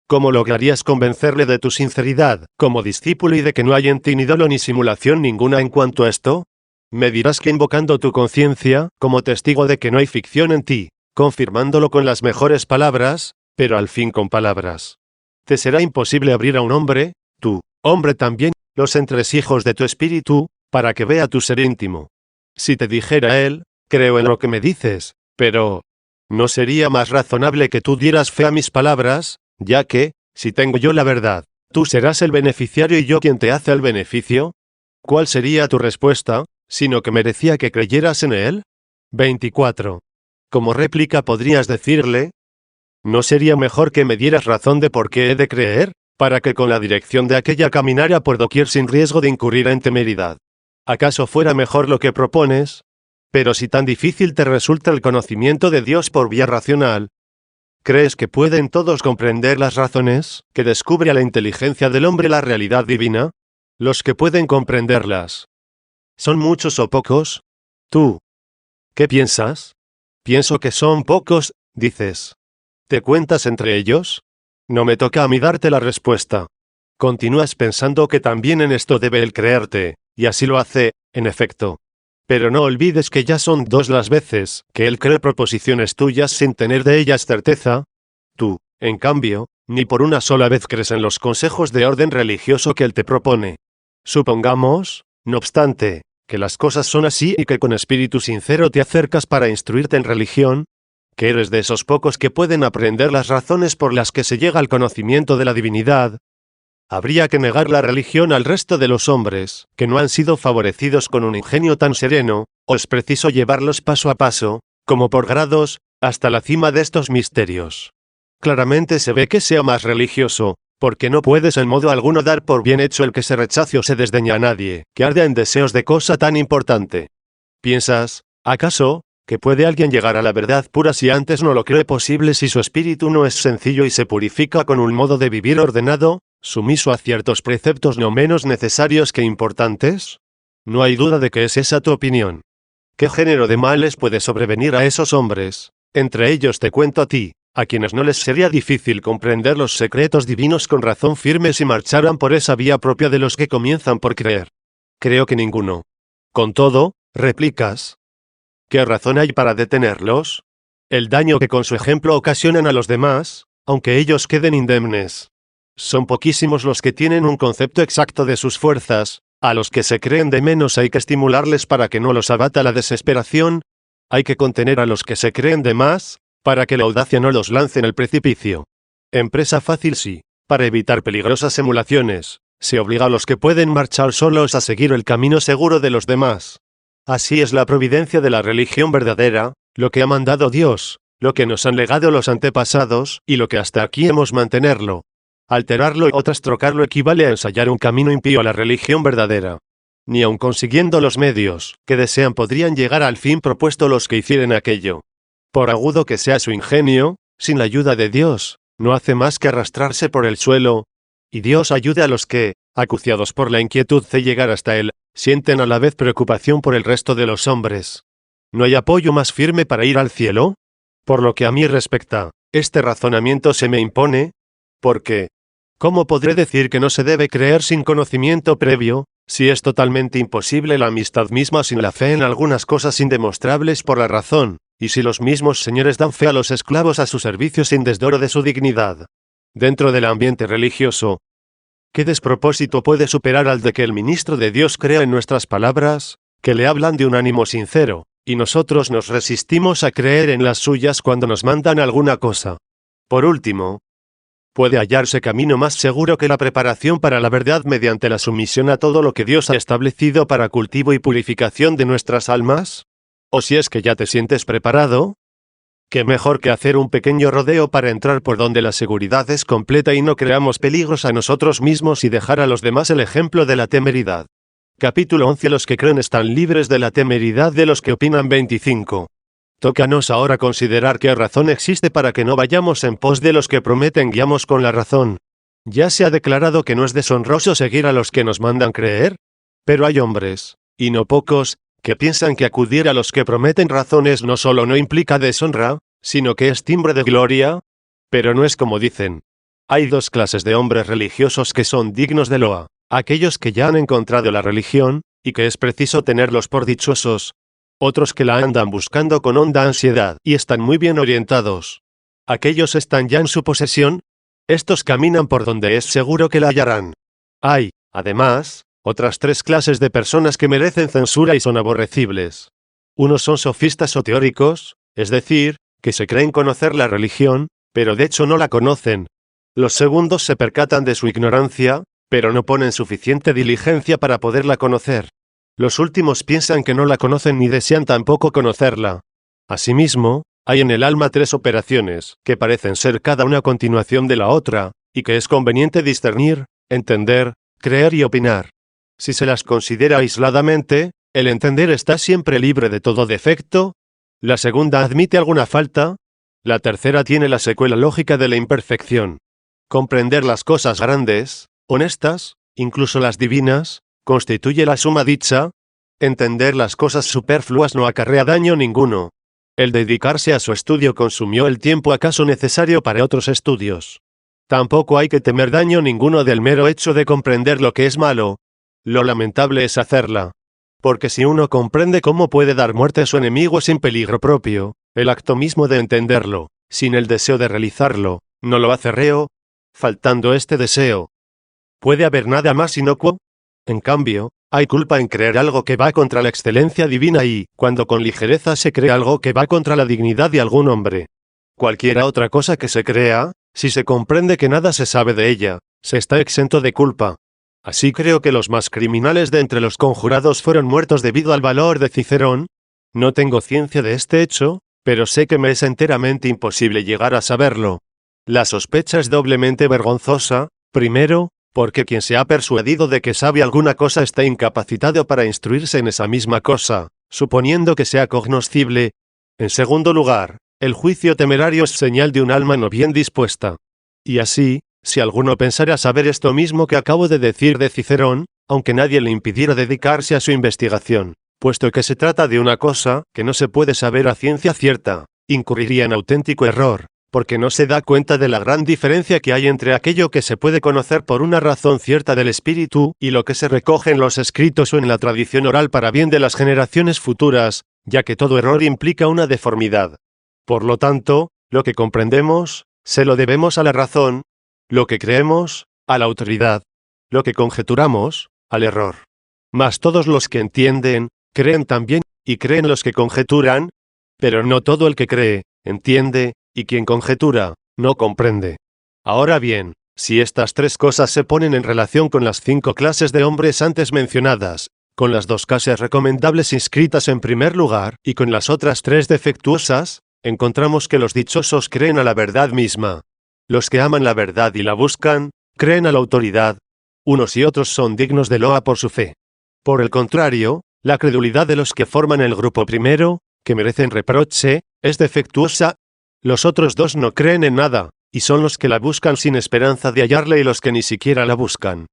¿Cómo lograrías convencerle de tu sinceridad, como discípulo y de que no hay en ti ni dolo ni simulación ninguna en cuanto a esto? Me dirás que invocando tu conciencia, como testigo de que no hay ficción en ti, confirmándolo con las mejores palabras, pero al fin con palabras. Te será imposible abrir a un hombre, tú, hombre también, los entresijos de tu espíritu, para que vea tu ser íntimo. Si te dijera él, Creo en lo que me dices, pero ¿no sería más razonable que tú dieras fe a mis palabras, ya que, si tengo yo la verdad, tú serás el beneficiario y yo quien te hace el beneficio? ¿Cuál sería tu respuesta, sino que merecía que creyeras en él? 24. Como réplica podrías decirle, ¿no sería mejor que me dieras razón de por qué he de creer, para que con la dirección de aquella caminara por doquier sin riesgo de incurrir en temeridad? ¿Acaso fuera mejor lo que propones? Pero si tan difícil te resulta el conocimiento de Dios por vía racional, ¿crees que pueden todos comprender las razones que descubre a la inteligencia del hombre la realidad divina? Los que pueden comprenderlas, ¿son muchos o pocos? ¿Tú qué piensas? Pienso que son pocos, dices. ¿Te cuentas entre ellos? No me toca a mí darte la respuesta. Continúas pensando que también en esto debe él creerte, y así lo hace, en efecto. Pero no olvides que ya son 2 las veces que él cree proposiciones tuyas sin tener de ellas certeza. Tú, en cambio, ni por una sola vez crees en los consejos de orden religioso que él te propone. Supongamos, no obstante, que las cosas son así y que con espíritu sincero te acercas para instruirte en religión, que eres de esos pocos que pueden aprender las razones por las que se llega al conocimiento de la divinidad. Habría que negar la religión al resto de los hombres, que no han sido favorecidos con un ingenio tan sereno, o es preciso llevarlos paso a paso, como por grados, hasta la cima de estos misterios. Claramente se ve que sea más religioso, porque no puedes en modo alguno dar por bien hecho el que se rechace o se desdeña a nadie, que arde en deseos de cosa tan importante. ¿Piensas, acaso, que puede alguien llegar a la verdad pura si antes no lo cree posible si su espíritu no es sencillo y se purifica con un modo de vivir ordenado, sumiso a ciertos preceptos no menos necesarios que importantes? No hay duda de que es esa tu opinión. ¿Qué género de males puede sobrevenir a esos hombres? Entre ellos te cuento a ti, a quienes no les sería difícil comprender los secretos divinos con razón firme si marcharan por esa vía propia de los que comienzan por creer. Creo que ninguno. Con todo, replicas, ¿qué razón hay para detenerlos? El daño que con su ejemplo ocasionan a los demás, aunque ellos queden indemnes. Son poquísimos los que tienen un concepto exacto de sus fuerzas, a los que se creen de menos hay que estimularles para que no los abata la desesperación, hay que contener a los que se creen de más, para que la audacia no los lance en el precipicio. Empresa fácil sí, para evitar peligrosas emulaciones, se obliga a los que pueden marchar solos a seguir el camino seguro de los demás. Así es la providencia de la religión verdadera, lo que ha mandado Dios, lo que nos han legado los antepasados, y lo que hasta aquí hemos mantenerlo. Alterarlo o trastrocarlo equivale a ensayar un camino impío a la religión verdadera. Ni aun consiguiendo los medios que desean podrían llegar al fin propuesto los que hicieren aquello. Por agudo que sea su ingenio, sin la ayuda de Dios, no hace más que arrastrarse por el suelo, y Dios ayude a los que, acuciados por la inquietud de llegar hasta él, sienten a la vez preocupación por el resto de los hombres. ¿No hay apoyo más firme para ir al cielo? Por lo que a mí respecta, este razonamiento se me impone, porque, ¿cómo podré decir que no se debe creer sin conocimiento previo, si es totalmente imposible la amistad misma sin la fe en algunas cosas indemostrables por la razón, y si los mismos señores dan fe a los esclavos a su servicio sin desdoro de su dignidad? Dentro del ambiente religioso, ¿qué despropósito puede superar al de que el ministro de Dios crea en nuestras palabras, que le hablan de un ánimo sincero, y nosotros nos resistimos a creer en las suyas cuando nos mandan alguna cosa? Por último, ¿puede hallarse camino más seguro que la preparación para la verdad mediante la sumisión a todo lo que Dios ha establecido para cultivo y purificación de nuestras almas? ¿O si es que ya te sientes preparado? ¿Qué mejor que hacer un pequeño rodeo para entrar por donde la seguridad es completa y no creamos peligros a nosotros mismos y dejar a los demás el ejemplo de la temeridad? Capítulo 11. Los que creen están libres de la temeridad de los que opinan. 25. Tócanos ahora considerar qué razón existe para que no vayamos en pos de los que prometen guiamos con la razón. Ya se ha declarado que no es deshonroso seguir a los que nos mandan creer, pero hay hombres, y no pocos, que piensan que acudir a los que prometen razones no solo no implica deshonra, sino que es timbre de gloria. Pero no es como dicen. Hay 2 clases de hombres religiosos que son dignos de loa, aquellos que ya han encontrado la religión, y que es preciso tenerlos por dichosos, otros que la andan buscando con honda ansiedad y están muy bien orientados. Aquellos están ya en su posesión, estos caminan por donde es seguro que la hallarán. Hay, además, otras 3 clases de personas que merecen censura y son aborrecibles. Unos son sofistas o teóricos, es decir, que se creen conocer la religión, pero de hecho no la conocen. Los segundos se percatan de su ignorancia, pero no ponen suficiente diligencia para poderla conocer. Los últimos piensan que no la conocen ni desean tampoco conocerla. Asimismo, hay en el alma tres operaciones, que parecen ser cada una continuación de la otra, y que es conveniente discernir, entender, creer y opinar. Si se las considera aisladamente, el entender está siempre libre de todo defecto. La segunda admite alguna falta. La tercera tiene la secuela lógica de la imperfección. Comprender las cosas grandes, honestas, incluso las divinas, constituye la suma dicha. Entender las cosas superfluas no acarrea daño ninguno. El dedicarse a su estudio consumió el tiempo acaso necesario para otros estudios. Tampoco hay que temer daño ninguno del mero hecho de comprender lo que es malo. Lo lamentable es hacerla. Porque si uno comprende cómo puede dar muerte a su enemigo sin peligro propio, el acto mismo de entenderlo, sin el deseo de realizarlo, no lo hace reo. Faltando este deseo, ¿puede haber nada más inocuo? En cambio, hay culpa en creer algo que va contra la excelencia divina y, cuando con ligereza se cree algo que va contra la dignidad de algún hombre. Cualquiera otra cosa que se crea, si se comprende que nada se sabe de ella, se está exento de culpa. Así creo que los más criminales de entre los conjurados fueron muertos debido al valor de Cicerón. No tengo ciencia de este hecho, pero sé que me es enteramente imposible llegar a saberlo. La sospecha es doblemente vergonzosa, primero, porque quien se ha persuadido de que sabe alguna cosa está incapacitado para instruirse en esa misma cosa, suponiendo que sea cognoscible. En segundo lugar, el juicio temerario es señal de un alma no bien dispuesta. Y así, si alguno pensara saber esto mismo que acabo de decir de Cicerón, aunque nadie le impidiera dedicarse a su investigación, puesto que se trata de una cosa que no se puede saber a ciencia cierta, incurriría en auténtico error, porque no se da cuenta de la gran diferencia que hay entre aquello que se puede conocer por una razón cierta del espíritu y lo que se recoge en los escritos o en la tradición oral para bien de las generaciones futuras, ya que todo error implica una deformidad. Por lo tanto, lo que comprendemos, se lo debemos a la razón, lo que creemos, a la autoridad, lo que conjeturamos, al error. Mas todos los que entienden, creen también, y creen los que conjeturan, pero no todo el que cree, entiende, y quien conjetura, no comprende. Ahora bien, si estas tres cosas se ponen en relación con las 5 clases de hombres antes mencionadas, con las 2 clases recomendables inscritas en primer lugar, y con las otras 3 defectuosas, encontramos que los dichosos creen a la verdad misma. Los que aman la verdad y la buscan, creen a la autoridad. Unos y otros son dignos de loa por su fe. Por el contrario, la credulidad de los que forman el grupo primero, que merecen reproche, es defectuosa. Los otros 2 no creen en nada, y son los que la buscan sin esperanza de hallarla y los que ni siquiera la buscan.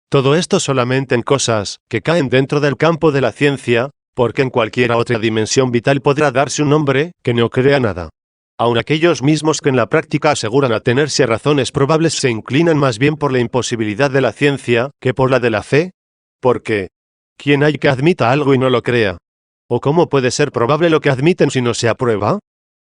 Todo esto solamente en cosas que caen dentro del campo de la ciencia, porque en cualquier otra dimensión vital podrá darse un hombre que no crea nada. Aun aquellos mismos que en la práctica aseguran atenerse a razones probables se inclinan más bien por la imposibilidad de la ciencia que por la de la fe. Porque, ¿quién hay que admita algo y no lo crea? ¿O cómo puede ser probable lo que admiten si no se aprueba?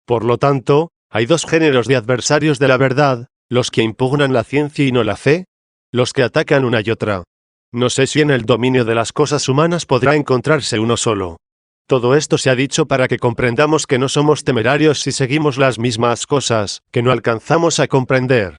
Por lo tanto, hay 2 géneros de adversarios de la verdad, los que impugnan la ciencia y no la fe, los que atacan una y otra. No sé si en el dominio de las cosas humanas podrá encontrarse uno solo. Todo esto se ha dicho para que comprendamos que no somos temerarios si seguimos las mismas cosas que no alcanzamos a comprender.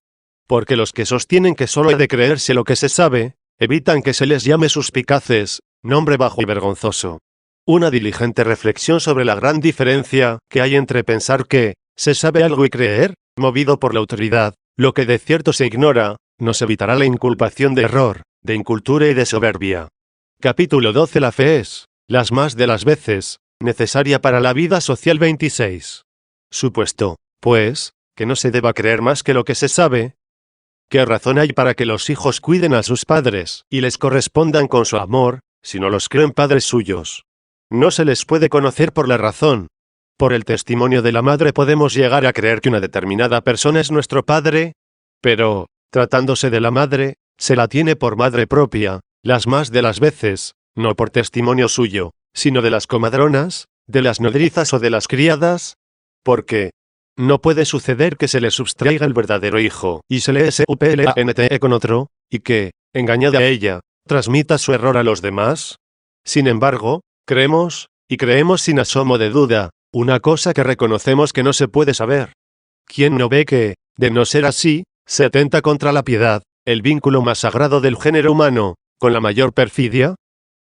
Porque los que sostienen que solo hay de creerse lo que se sabe, evitan que se les llame suspicaces, nombre bajo y vergonzoso. Una diligente reflexión sobre la gran diferencia que hay entre pensar que se sabe algo y creer, movido por la autoridad, lo que de cierto se ignora, nos evitará la inculpación de error, de incultura y de soberbia. Capítulo 12. La fe es, las más de las veces, necesaria para la vida social. 26. Supuesto, pues, que no se deba creer más que lo que se sabe, ¿qué razón hay para que los hijos cuiden a sus padres y les correspondan con su amor, si no los creen padres suyos? No se les puede conocer por la razón. Por el testimonio de la madre podemos llegar a creer que una determinada persona es nuestro padre, pero, tratándose de la madre, se la tiene por madre propia, las más de las veces, no por testimonio suyo, sino de las comadronas, de las nodrizas o de las criadas, porque no puede suceder que se le sustraiga el verdadero hijo y se le suplante con otro, y que, engañada a ella, transmita su error a los demás. Sin embargo, creemos, y creemos sin asomo de duda, una cosa que reconocemos que no se puede saber. ¿Quién no ve que, de no ser así, se atenta contra la piedad, el vínculo más sagrado del género humano, con la mayor perfidia?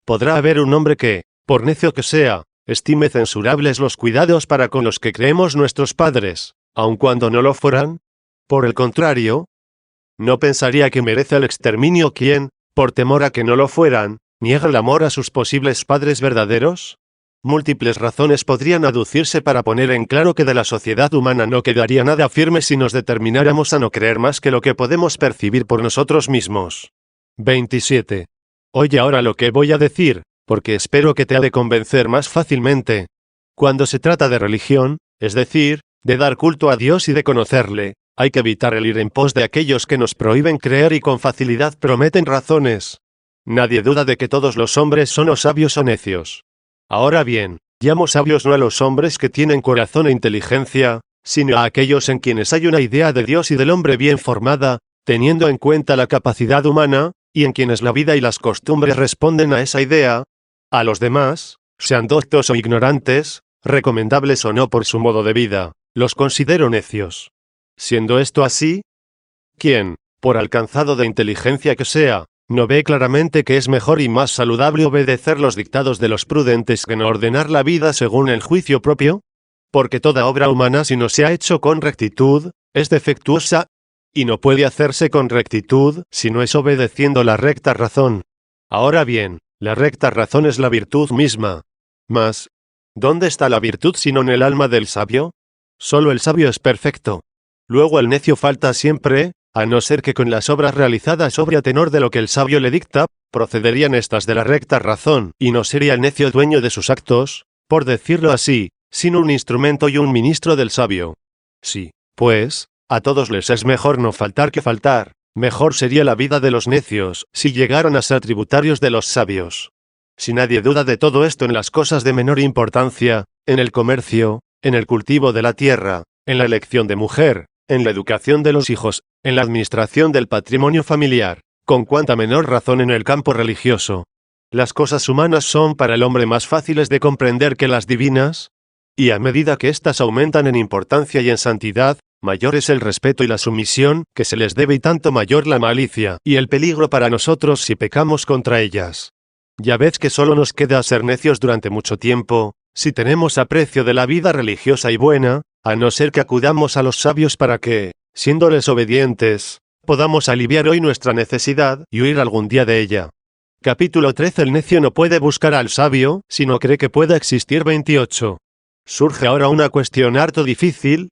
¿Podrá haber un hombre que, por necio que sea, estime censurables los cuidados para con los que creemos nuestros padres, aun cuando no lo fueran? Por el contrario, ¿no pensaría que merece el exterminio quien, por temor a que no lo fueran, niega el amor a sus posibles padres verdaderos? Múltiples razones podrían aducirse para poner en claro que de la sociedad humana no quedaría nada firme si nos determináramos a no creer más que lo que podemos percibir por nosotros mismos. 27. Oye ahora lo que voy a decir, porque espero que te ha de convencer más fácilmente. Cuando se trata de religión, es decir, de dar culto a Dios y de conocerle, hay que evitar el ir en pos de aquellos que nos prohíben creer y con facilidad prometen razones. Nadie duda de que todos los hombres son o sabios o necios. Ahora bien, llamo sabios no a los hombres que tienen corazón e inteligencia, sino a aquellos en quienes hay una idea de Dios y del hombre bien formada, teniendo en cuenta la capacidad humana, y en quienes la vida y las costumbres responden a esa idea. A los demás, sean doctos o ignorantes, recomendables o no por su modo de vida, los considero necios. Siendo esto así, ¿quién, por alcanzado de inteligencia que sea, no ve claramente que es mejor y más saludable obedecer los dictados de los prudentes que no ordenar la vida según el juicio propio? Porque toda obra humana si no se ha hecho con rectitud, es defectuosa, y no puede hacerse con rectitud si no es obedeciendo la recta razón. Ahora bien, la recta razón es la virtud misma. Mas, ¿dónde está la virtud sino en el alma del sabio? Solo el sabio es perfecto. Luego el necio falta siempre, a no ser que con las obras realizadas sobre a tenor de lo que el sabio le dicta, procederían estas de la recta razón, y no sería el necio dueño de sus actos, por decirlo así, sino un instrumento y un ministro del sabio. Sí, pues, a todos les es mejor no faltar que faltar, mejor sería la vida de los necios, si llegaran a ser tributarios de los sabios. Si nadie duda de todo esto en las cosas de menor importancia, en el comercio, en el cultivo de la tierra, en la elección de mujer, en la educación de los hijos, en la administración del patrimonio familiar, con cuanta menor razón en el campo religioso. Las cosas humanas son para el hombre más fáciles de comprender que las divinas, y a medida que éstas aumentan en importancia y en santidad, mayor es el respeto y la sumisión que se les debe y tanto mayor la malicia y el peligro para nosotros si pecamos contra ellas. Ya ves que solo nos queda ser necios durante mucho tiempo, si tenemos aprecio de la vida religiosa y buena, a no ser que acudamos a los sabios para que, siéndoles obedientes, podamos aliviar hoy nuestra necesidad y huir algún día de ella. Capítulo 13. El necio no puede buscar al sabio, si no cree que pueda existir. 28. Surge ahora una cuestión harto difícil.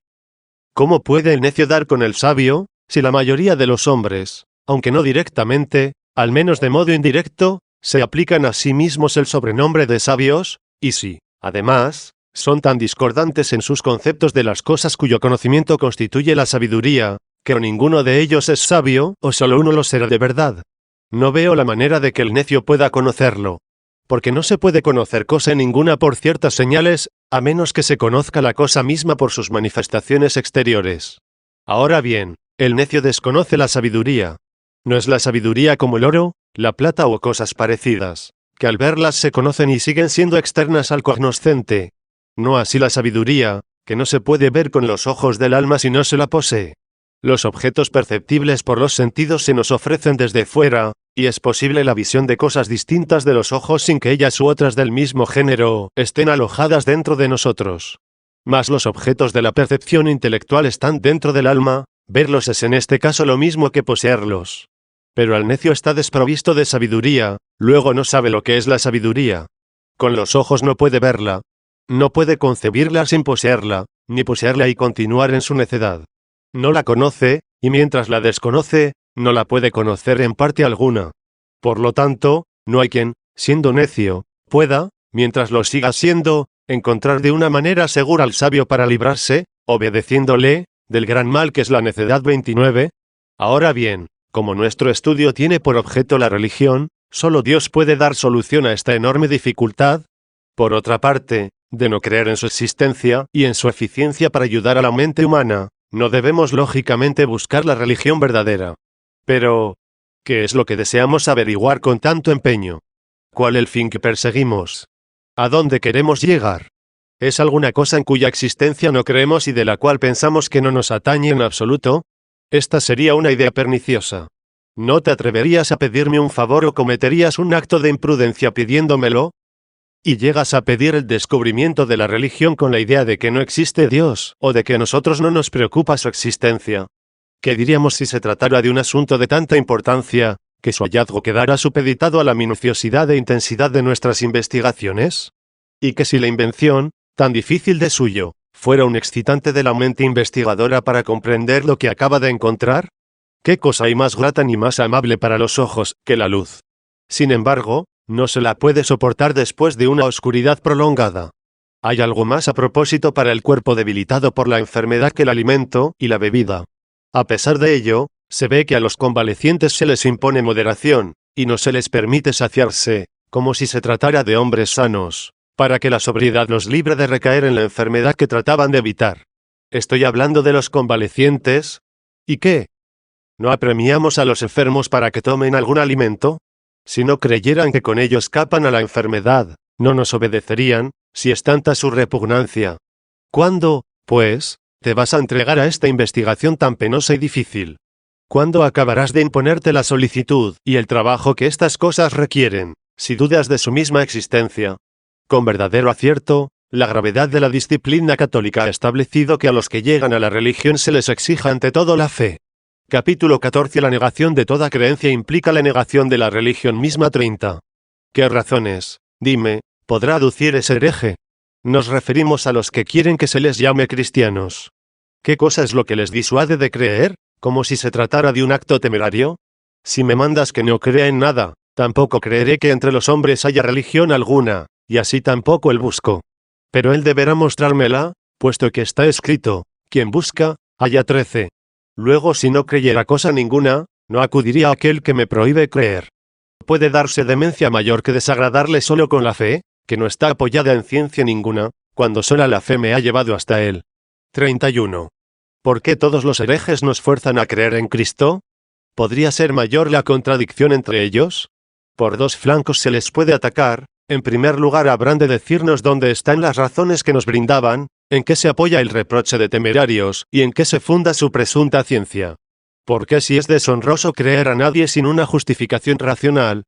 ¿Cómo puede el necio dar con el sabio, si la mayoría de los hombres, aunque no directamente, al menos de modo indirecto, se aplican a sí mismos el sobrenombre de sabios, y si, además, son tan discordantes en sus conceptos de las cosas cuyo conocimiento constituye la sabiduría, que o ninguno de ellos es sabio, o solo uno lo será de verdad? No veo la manera de que el necio pueda conocerlo. Porque no se puede conocer cosa ninguna por ciertas señales, a menos que se conozca la cosa misma por sus manifestaciones exteriores. Ahora bien, el necio desconoce la sabiduría. No es la sabiduría como el oro, la plata o cosas parecidas, que al verlas se conocen y siguen siendo externas al cognoscente. No así la sabiduría, que no se puede ver con los ojos del alma si no se la posee. Los objetos perceptibles por los sentidos se nos ofrecen desde fuera, y es posible la visión de cosas distintas de los ojos sin que ellas u otras del mismo género estén alojadas dentro de nosotros. Mas los objetos de la percepción intelectual están dentro del alma, verlos es en este caso lo mismo que poseerlos. Pero el necio está desprovisto de sabiduría, luego no sabe lo que es la sabiduría. Con los ojos no puede verla, no puede concebirla sin poseerla, ni poseerla y continuar en su necedad. No la conoce, y mientras la desconoce, no la puede conocer en parte alguna. Por lo tanto, no hay quien, siendo necio, pueda, mientras lo siga siendo, encontrar de una manera segura al sabio para librarse, obedeciéndole, del gran mal que es la necedad. 29. Ahora bien, como nuestro estudio tiene por objeto la religión, solo Dios puede dar solución a esta enorme dificultad. Por otra parte, de no creer en su existencia y en su eficiencia para ayudar a la mente humana, no debemos lógicamente buscar la religión verdadera. Pero, ¿qué es lo que deseamos averiguar con tanto empeño? ¿Cuál el fin que perseguimos? ¿A dónde queremos llegar? ¿Es alguna cosa en cuya existencia no creemos y de la cual pensamos que no nos atañe en absoluto? Esta sería una idea perniciosa. ¿No te atreverías a pedirme un favor o cometerías un acto de imprudencia pidiéndomelo? Y llegas a pedir el descubrimiento de la religión con la idea de que no existe Dios, o de que a nosotros no nos preocupa su existencia. ¿Qué diríamos si se tratara de un asunto de tanta importancia, que su hallazgo quedara supeditado a la minuciosidad e intensidad de nuestras investigaciones? ¿Y que si la invención, tan difícil de suyo, fuera un excitante de la mente investigadora para comprender lo que acaba de encontrar? ¿Qué cosa hay más grata ni más amable para los ojos que la luz? Sin embargo, no se la puede soportar después de una oscuridad prolongada. Hay algo más a propósito para el cuerpo debilitado por la enfermedad que el alimento y la bebida. A pesar de ello, se ve que a los convalecientes se les impone moderación, y no se les permite saciarse, como si se tratara de hombres sanos, para que la sobriedad los libre de recaer en la enfermedad que trataban de evitar. Estoy hablando de los convalecientes. ¿Y qué? ¿No apremiamos a los enfermos para que tomen algún alimento? Si no creyeran que con ello escapan a la enfermedad, no nos obedecerían, si es tanta su repugnancia. ¿Cuándo, pues, te vas a entregar a esta investigación tan penosa y difícil? ¿Cuándo acabarás de imponerte la solicitud y el trabajo que estas cosas requieren, si dudas de su misma existencia? Con verdadero acierto, la gravedad de la disciplina católica ha establecido que a los que llegan a la religión se les exija ante todo la fe. Capítulo 14. La negación de toda creencia implica la negación de la religión misma. 30. ¿Qué razones, dime, podrá aducir ese hereje? Nos referimos a los que quieren que se les llame cristianos. ¿Qué cosa es lo que les disuade de creer, como si se tratara de un acto temerario? Si me mandas que no crea en nada, tampoco creeré que entre los hombres haya religión alguna, y así tampoco el busco. Pero él deberá mostrármela, puesto que está escrito, quien busca, halla. 13. Luego, si no creyera cosa ninguna, no acudiría a aquel que me prohíbe creer. ¿Puede darse demencia mayor que desagradarle solo con la fe, que no está apoyada en ciencia ninguna, cuando sola la fe me ha llevado hasta él? 31. ¿Por qué todos los herejes nos fuerzan a creer en Cristo? ¿Podría ser mayor la contradicción entre ellos? Por dos flancos se les puede atacar. En primer lugar, habrán de decirnos dónde están las razones que nos brindaban, en qué se apoya el reproche de temerarios, y en qué se funda su presunta ciencia. ¿Por qué si es deshonroso creer a nadie sin una justificación racional?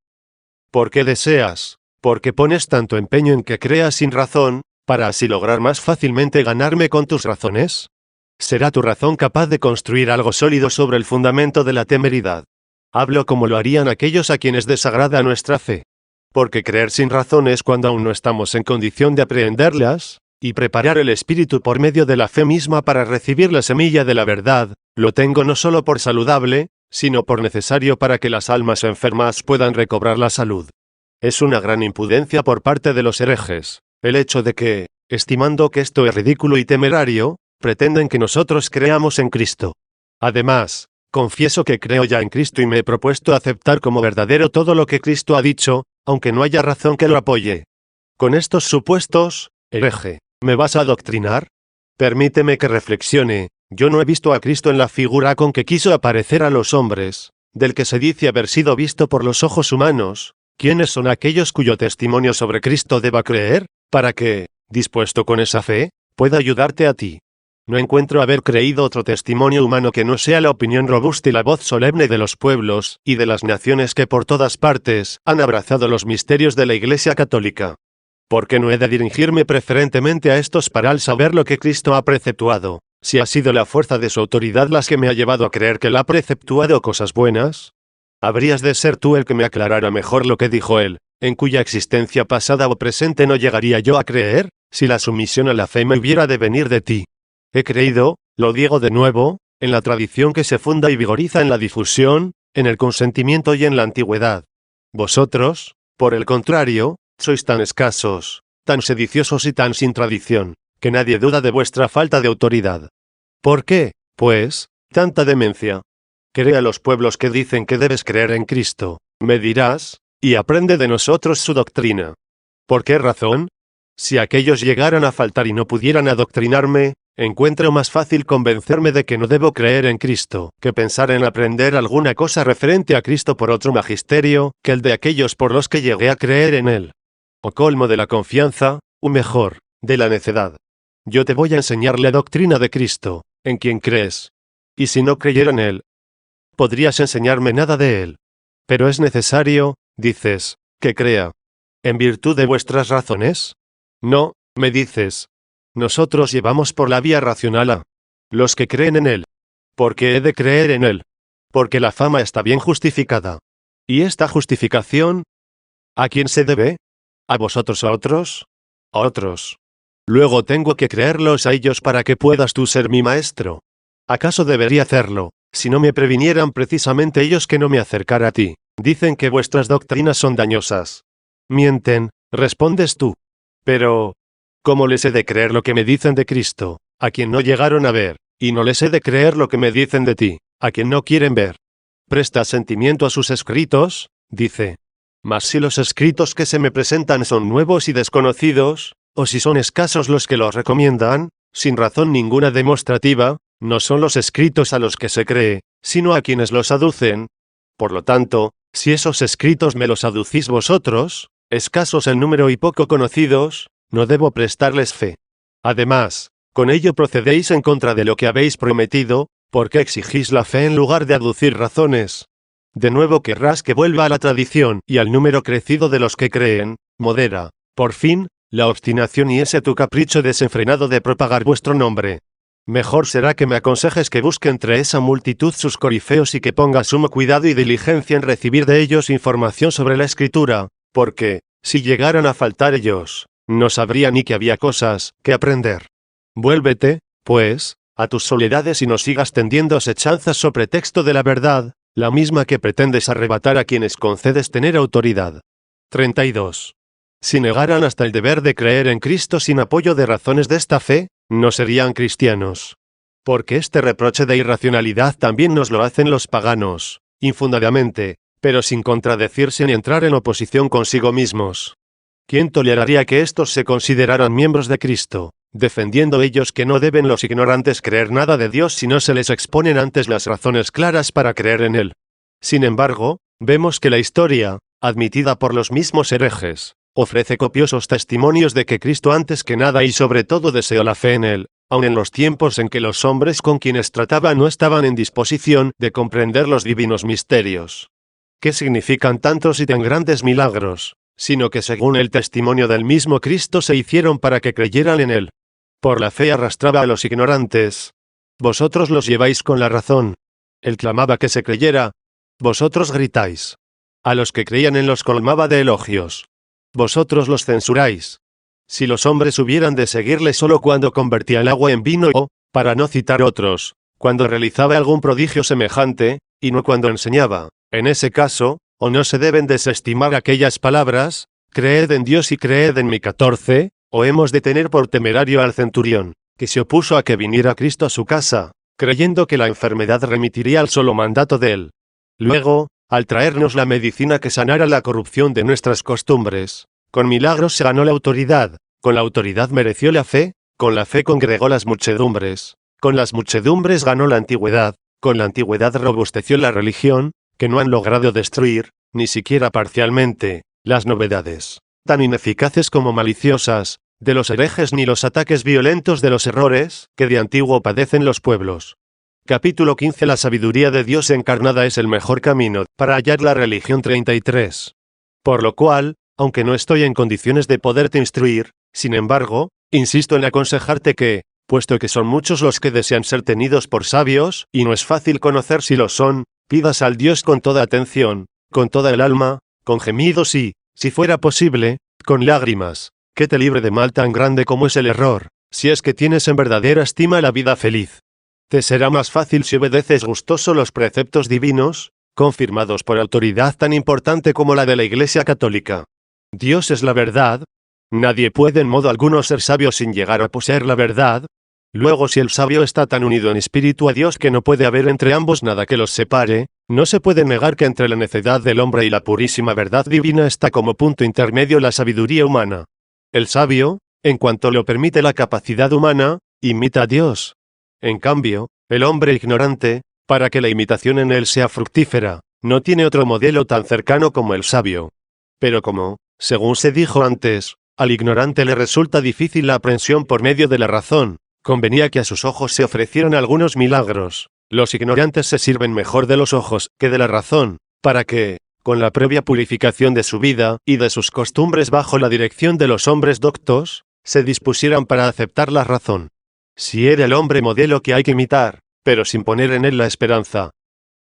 ¿Por qué deseas? ¿Por qué pones tanto empeño en que creas sin razón, para así lograr más fácilmente ganarme con tus razones? ¿Será tu razón capaz de construir algo sólido sobre el fundamento de la temeridad? Hablo como lo harían aquellos a quienes desagrada nuestra fe. Porque creer sin razones cuando aún no estamos en condición de aprehenderlas, y preparar el espíritu por medio de la fe misma para recibir la semilla de la verdad, lo tengo no solo por saludable, sino por necesario para que las almas enfermas puedan recobrar la salud. Es una gran impudencia por parte de los herejes, el hecho de que, estimando que esto es ridículo y temerario, pretenden que nosotros creamos en Cristo. Además, confieso que creo ya en Cristo y me he propuesto aceptar como verdadero todo lo que Cristo ha dicho, aunque no haya razón que lo apoye. Con estos supuestos, hereje, ¿me vas a adoctrinar? Permíteme que reflexione. Yo no he visto a Cristo en la figura con que quiso aparecer a los hombres, del que se dice haber sido visto por los ojos humanos. ¿Quiénes son aquellos cuyo testimonio sobre Cristo deba creer, para que, dispuesto con esa fe, pueda ayudarte a ti? No encuentro haber creído otro testimonio humano que no sea la opinión robusta y la voz solemne de los pueblos y de las naciones que por todas partes han abrazado los misterios de la Iglesia Católica. ¿Por qué no he de dirigirme preferentemente a estos para al saber lo que Cristo ha preceptuado, si ha sido la fuerza de su autoridad las que me ha llevado a creer que él ha preceptuado cosas buenas? Habrías de ser tú el que me aclarara mejor lo que dijo él, en cuya existencia pasada o presente no llegaría yo a creer, si la sumisión a la fe me hubiera de venir de ti. He creído, lo digo de nuevo, en la tradición que se funda y vigoriza en la difusión, en el consentimiento y en la antigüedad. Vosotros, por el contrario, sois tan escasos, tan sediciosos y tan sin tradición, que nadie duda de vuestra falta de autoridad. ¿Por qué, pues, tanta demencia? Cree a los pueblos que dicen que debes creer en Cristo, me dirás, y aprende de nosotros su doctrina. ¿Por qué razón? Si aquellos llegaran a faltar y no pudieran adoctrinarme, encuentro más fácil convencerme de que no debo creer en Cristo, que pensar en aprender alguna cosa referente a Cristo por otro magisterio, que el de aquellos por los que llegué a creer en él. o colmo de la confianza, o mejor, de la necedad. Yo te voy a enseñar la doctrina de Cristo, en quien crees. Y si no creyera en Él, podrías enseñarme nada de Él. Pero es necesario, dices, que crea. ¿En virtud de vuestras razones? No, me dices. Nosotros llevamos por la vía racional a los que creen en Él. Porque he de creer en Él. Porque la fama está bien justificada. ¿Y esta justificación? ¿A quién se debe? ¿A vosotros o a otros? A otros. Luego tengo que creerlos a ellos para que puedas tú ser mi maestro. ¿Acaso debería hacerlo, si no me previnieran precisamente ellos que no me acercara a ti? Dicen que vuestras doctrinas son dañosas. Mienten, respondes tú. Pero, ¿cómo les he de creer lo que me dicen de Cristo, a quien no llegaron a ver, y no les he de creer lo que me dicen de ti, a quien no quieren ver? ¿Presta sentimiento a sus escritos? Dice. Mas si los escritos que se me presentan son nuevos y desconocidos, o si son escasos los que los recomiendan, sin razón ninguna demostrativa, no son los escritos a los que se cree, sino a quienes los aducen. Por lo tanto, si esos escritos me los aducís vosotros, escasos en número y poco conocidos, no debo prestarles fe. Además, con ello procedéis en contra de lo que habéis prometido, porque exigís la fe en lugar de aducir razones. De nuevo querrás que vuelva a la tradición y al número crecido de los que creen, modera, por fin, la obstinación y ese tu capricho desenfrenado de propagar vuestro nombre. Mejor será que me aconsejes que busque entre esa multitud sus corifeos y que ponga sumo cuidado y diligencia en recibir de ellos información sobre la Escritura, porque, si llegaran a faltar ellos, no sabría ni que había cosas que aprender. Vuélvete, pues, a tus soledades y no sigas tendiendo asechanzas sobre texto de la verdad, la misma que pretendes arrebatar a quienes concedes tener autoridad. 32. Si negaran hasta el deber de creer en Cristo sin apoyo de razones de esta fe, no serían cristianos. Porque este reproche de irracionalidad también nos lo hacen los paganos, infundadamente, pero sin contradecirse ni entrar en oposición consigo mismos. ¿Quién toleraría que éstos se consideraran miembros de Cristo, defendiendo ellos que no deben los ignorantes creer nada de Dios si no se les exponen antes las razones claras para creer en Él? Sin embargo, vemos que la historia, admitida por los mismos herejes, ofrece copiosos testimonios de que Cristo antes que nada y sobre todo deseó la fe en Él, aun en los tiempos en que los hombres con quienes trataba no estaban en disposición de comprender los divinos misterios. ¿Qué significan tantos y tan grandes milagros, sino que según el testimonio del mismo Cristo se hicieron para que creyeran en Él? Por la fe arrastraba a los ignorantes. Vosotros los lleváis con la razón. Él clamaba que se creyera. Vosotros gritáis. A los que creían en los colmaba de elogios. Vosotros los censuráis. Si los hombres hubieran de seguirle solo cuando convertía el agua en vino o, para no citar otros, cuando realizaba algún prodigio semejante, y no cuando enseñaba, en ese caso, o no se deben desestimar aquellas palabras, creed en Dios y creed en mí 14, o hemos de tener por temerario al centurión, que se opuso a que viniera Cristo a su casa, creyendo que la enfermedad remitiría al solo mandato de él. Luego, al traernos la medicina que sanara la corrupción de nuestras costumbres, con milagros se ganó la autoridad, con la autoridad mereció la fe, con la fe congregó las muchedumbres, con las muchedumbres ganó la antigüedad, con la antigüedad robusteció la religión, que no han logrado destruir, ni siquiera parcialmente, las novedades, tan ineficaces como maliciosas, de los herejes ni los ataques violentos de los errores, que de antiguo padecen los pueblos. Capítulo 15. La sabiduría de Dios encarnada es el mejor camino para hallar la religión. 33. Por lo cual, aunque no estoy en condiciones de poderte instruir, sin embargo, insisto en aconsejarte que, puesto que son muchos los que desean ser tenidos por sabios, y no es fácil conocer si lo son, pidas al Dios con toda atención, con toda el alma, con gemidos y, si fuera posible, con lágrimas, que te libre de mal tan grande como es el error, si es que tienes en verdadera estima la vida feliz. Te será más fácil si obedeces gustoso los preceptos divinos, confirmados por autoridad tan importante como la de la Iglesia Católica. Dios es la verdad. Nadie puede en modo alguno ser sabio sin llegar a poseer la verdad. Luego, si el sabio está tan unido en espíritu a Dios que no puede haber entre ambos nada que los separe, no se puede negar que entre la necedad del hombre y la purísima verdad divina está como punto intermedio la sabiduría humana. El sabio, en cuanto lo permite la capacidad humana, imita a Dios. En cambio, el hombre ignorante, para que la imitación en él sea fructífera, no tiene otro modelo tan cercano como el sabio. Pero como, Según se dijo antes, al ignorante le resulta difícil la aprehensión por medio de la razón. Convenía que a sus ojos se ofrecieran algunos milagros. Los ignorantes se sirven mejor de los ojos que de la razón, para que, con la previa purificación de su vida y de sus costumbres bajo la dirección de los hombres doctos, se dispusieran para aceptar la razón. Si era el hombre modelo que hay que imitar, pero sin poner en él la esperanza.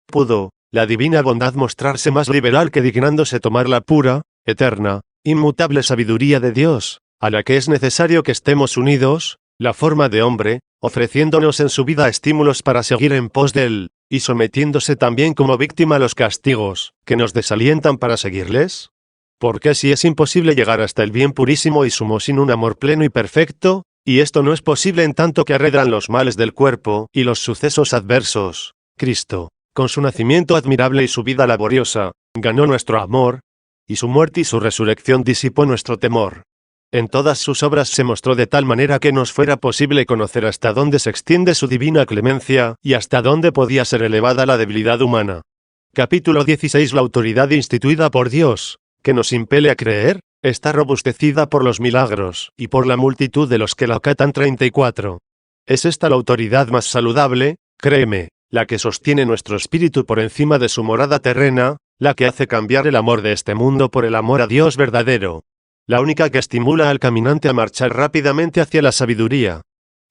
Pudo la divina bondad mostrarse más liberal que dignándose tomar la pura, eterna, inmutable sabiduría de Dios, a la que es necesario que estemos unidos, la forma de hombre, ofreciéndonos en su vida estímulos para seguir en pos de él, y sometiéndose también como víctima a los castigos, que nos desalientan para seguirles? Porque si es imposible llegar hasta el bien purísimo y sumo sin un amor pleno y perfecto, y esto no es posible en tanto que arredran los males del cuerpo y los sucesos adversos, Cristo, con su nacimiento admirable y su vida laboriosa, ganó nuestro amor, y su muerte y su resurrección disipó nuestro temor. En todas sus obras se mostró de tal manera que nos fuera posible conocer hasta dónde se extiende su divina clemencia y hasta dónde podía ser elevada la debilidad humana. Capítulo 16. La autoridad instituida por Dios, que nos impele a creer, está robustecida por los milagros y por la multitud de los que la acatan. 34. Es esta la autoridad más saludable, créeme, la que sostiene nuestro espíritu por encima de su morada terrena, la que hace cambiar el amor de este mundo por el amor a Dios verdadero. La única que estimula al caminante a marchar rápidamente hacia la sabiduría.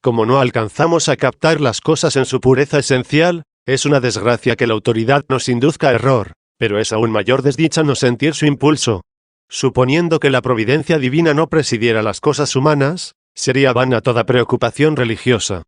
Como no alcanzamos a captar las cosas en su pureza esencial, es una desgracia que la autoridad nos induzca a error, pero es aún mayor desdicha no sentir su impulso. Suponiendo que la providencia divina no presidiera las cosas humanas, sería vana toda preocupación religiosa.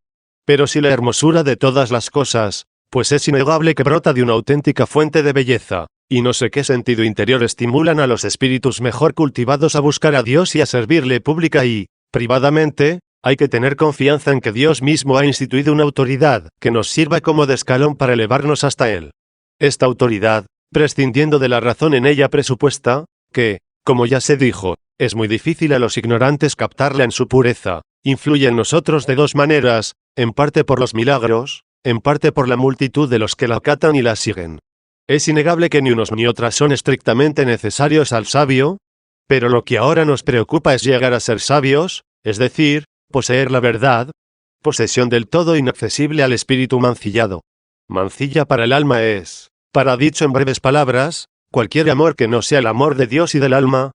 Pero si la hermosura de todas las cosas, pues es innegable que brota de una auténtica fuente de belleza, y no sé qué sentido interior estimulan a los espíritus mejor cultivados a buscar a Dios y a servirle pública y, privadamente, hay que tener confianza en que Dios mismo ha instituido una autoridad que nos sirva como de escalón para elevarnos hasta Él. Esta autoridad, prescindiendo de la razón en ella presupuesta, que, como ya se dijo, es muy difícil a los ignorantes captarla en su pureza, influye en nosotros de dos maneras, en parte por los milagros, en parte por la multitud de los que la acatan y la siguen. Es innegable que ni unos ni otras son estrictamente necesarios al sabio, pero lo que ahora nos preocupa es llegar a ser sabios, es decir, poseer la verdad, posesión del todo inaccesible al espíritu mancillado. Mancilla para el alma es, para dicho en breves palabras, cualquier amor que no sea el amor de Dios y del alma.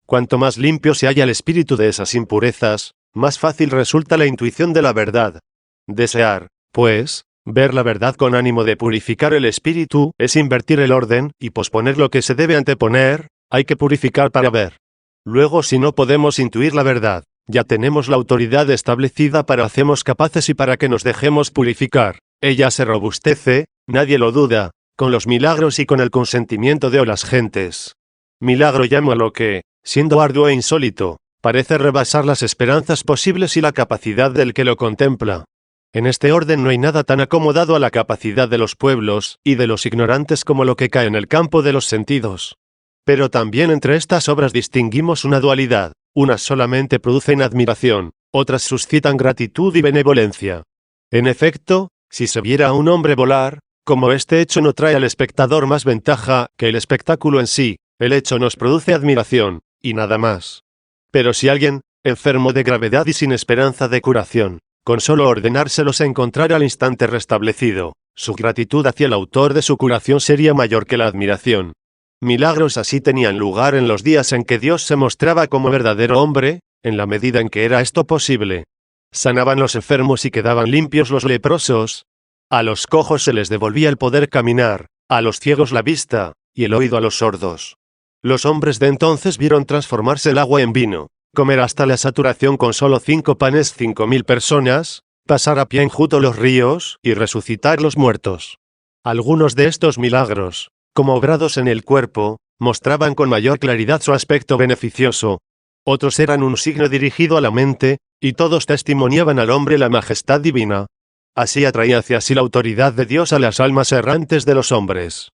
Cuanto más limpio se halla el espíritu de esas impurezas, más fácil resulta la intuición de la verdad. Desear, pues, ver la verdad con ánimo de purificar el espíritu es invertir el orden y posponer lo que se debe anteponer. Hay que purificar para ver. Luego, si no podemos intuir la verdad, ya tenemos la autoridad establecida para hacernos capaces y para que nos dejemos purificar. Ella se robustece, nadie lo duda, con los milagros y con el consentimiento de las gentes. Milagro llamo a lo que, siendo arduo e insólito, parece rebasar las esperanzas posibles y la capacidad del que lo contempla. En este orden no hay nada tan acomodado a la capacidad de los pueblos y de los ignorantes como lo que cae en el campo de los sentidos. Pero también entre estas obras distinguimos una dualidad, unas solamente producen admiración, otras suscitan gratitud y benevolencia. En efecto, si se viera a un hombre volar, como este hecho no trae al espectador más ventaja que el espectáculo en sí, el hecho nos produce admiración, y nada más. Pero si alguien, enfermo de gravedad y sin esperanza de curación, con solo ordenárselo se encontrara al instante restablecido, su gratitud hacia el autor de su curación sería mayor que la admiración. Milagros así tenían lugar en los días en que Dios se mostraba como verdadero hombre, en la medida en que era esto posible. Sanaban los enfermos y quedaban limpios los leprosos. A los cojos se les devolvía el poder caminar, a los ciegos la vista, y el oído a los sordos. Los hombres de entonces vieron transformarse el agua en vino, comer hasta la saturación con solo 5 panes 5.000 personas, pasar a pie enjuto los ríos, y resucitar los muertos. Algunos de estos milagros, como obrados en el cuerpo, mostraban con mayor claridad su aspecto beneficioso. Otros eran un signo dirigido a la mente, y todos testimoniaban al hombre la majestad divina. Así atraía hacia sí la autoridad de Dios a las almas errantes de los hombres.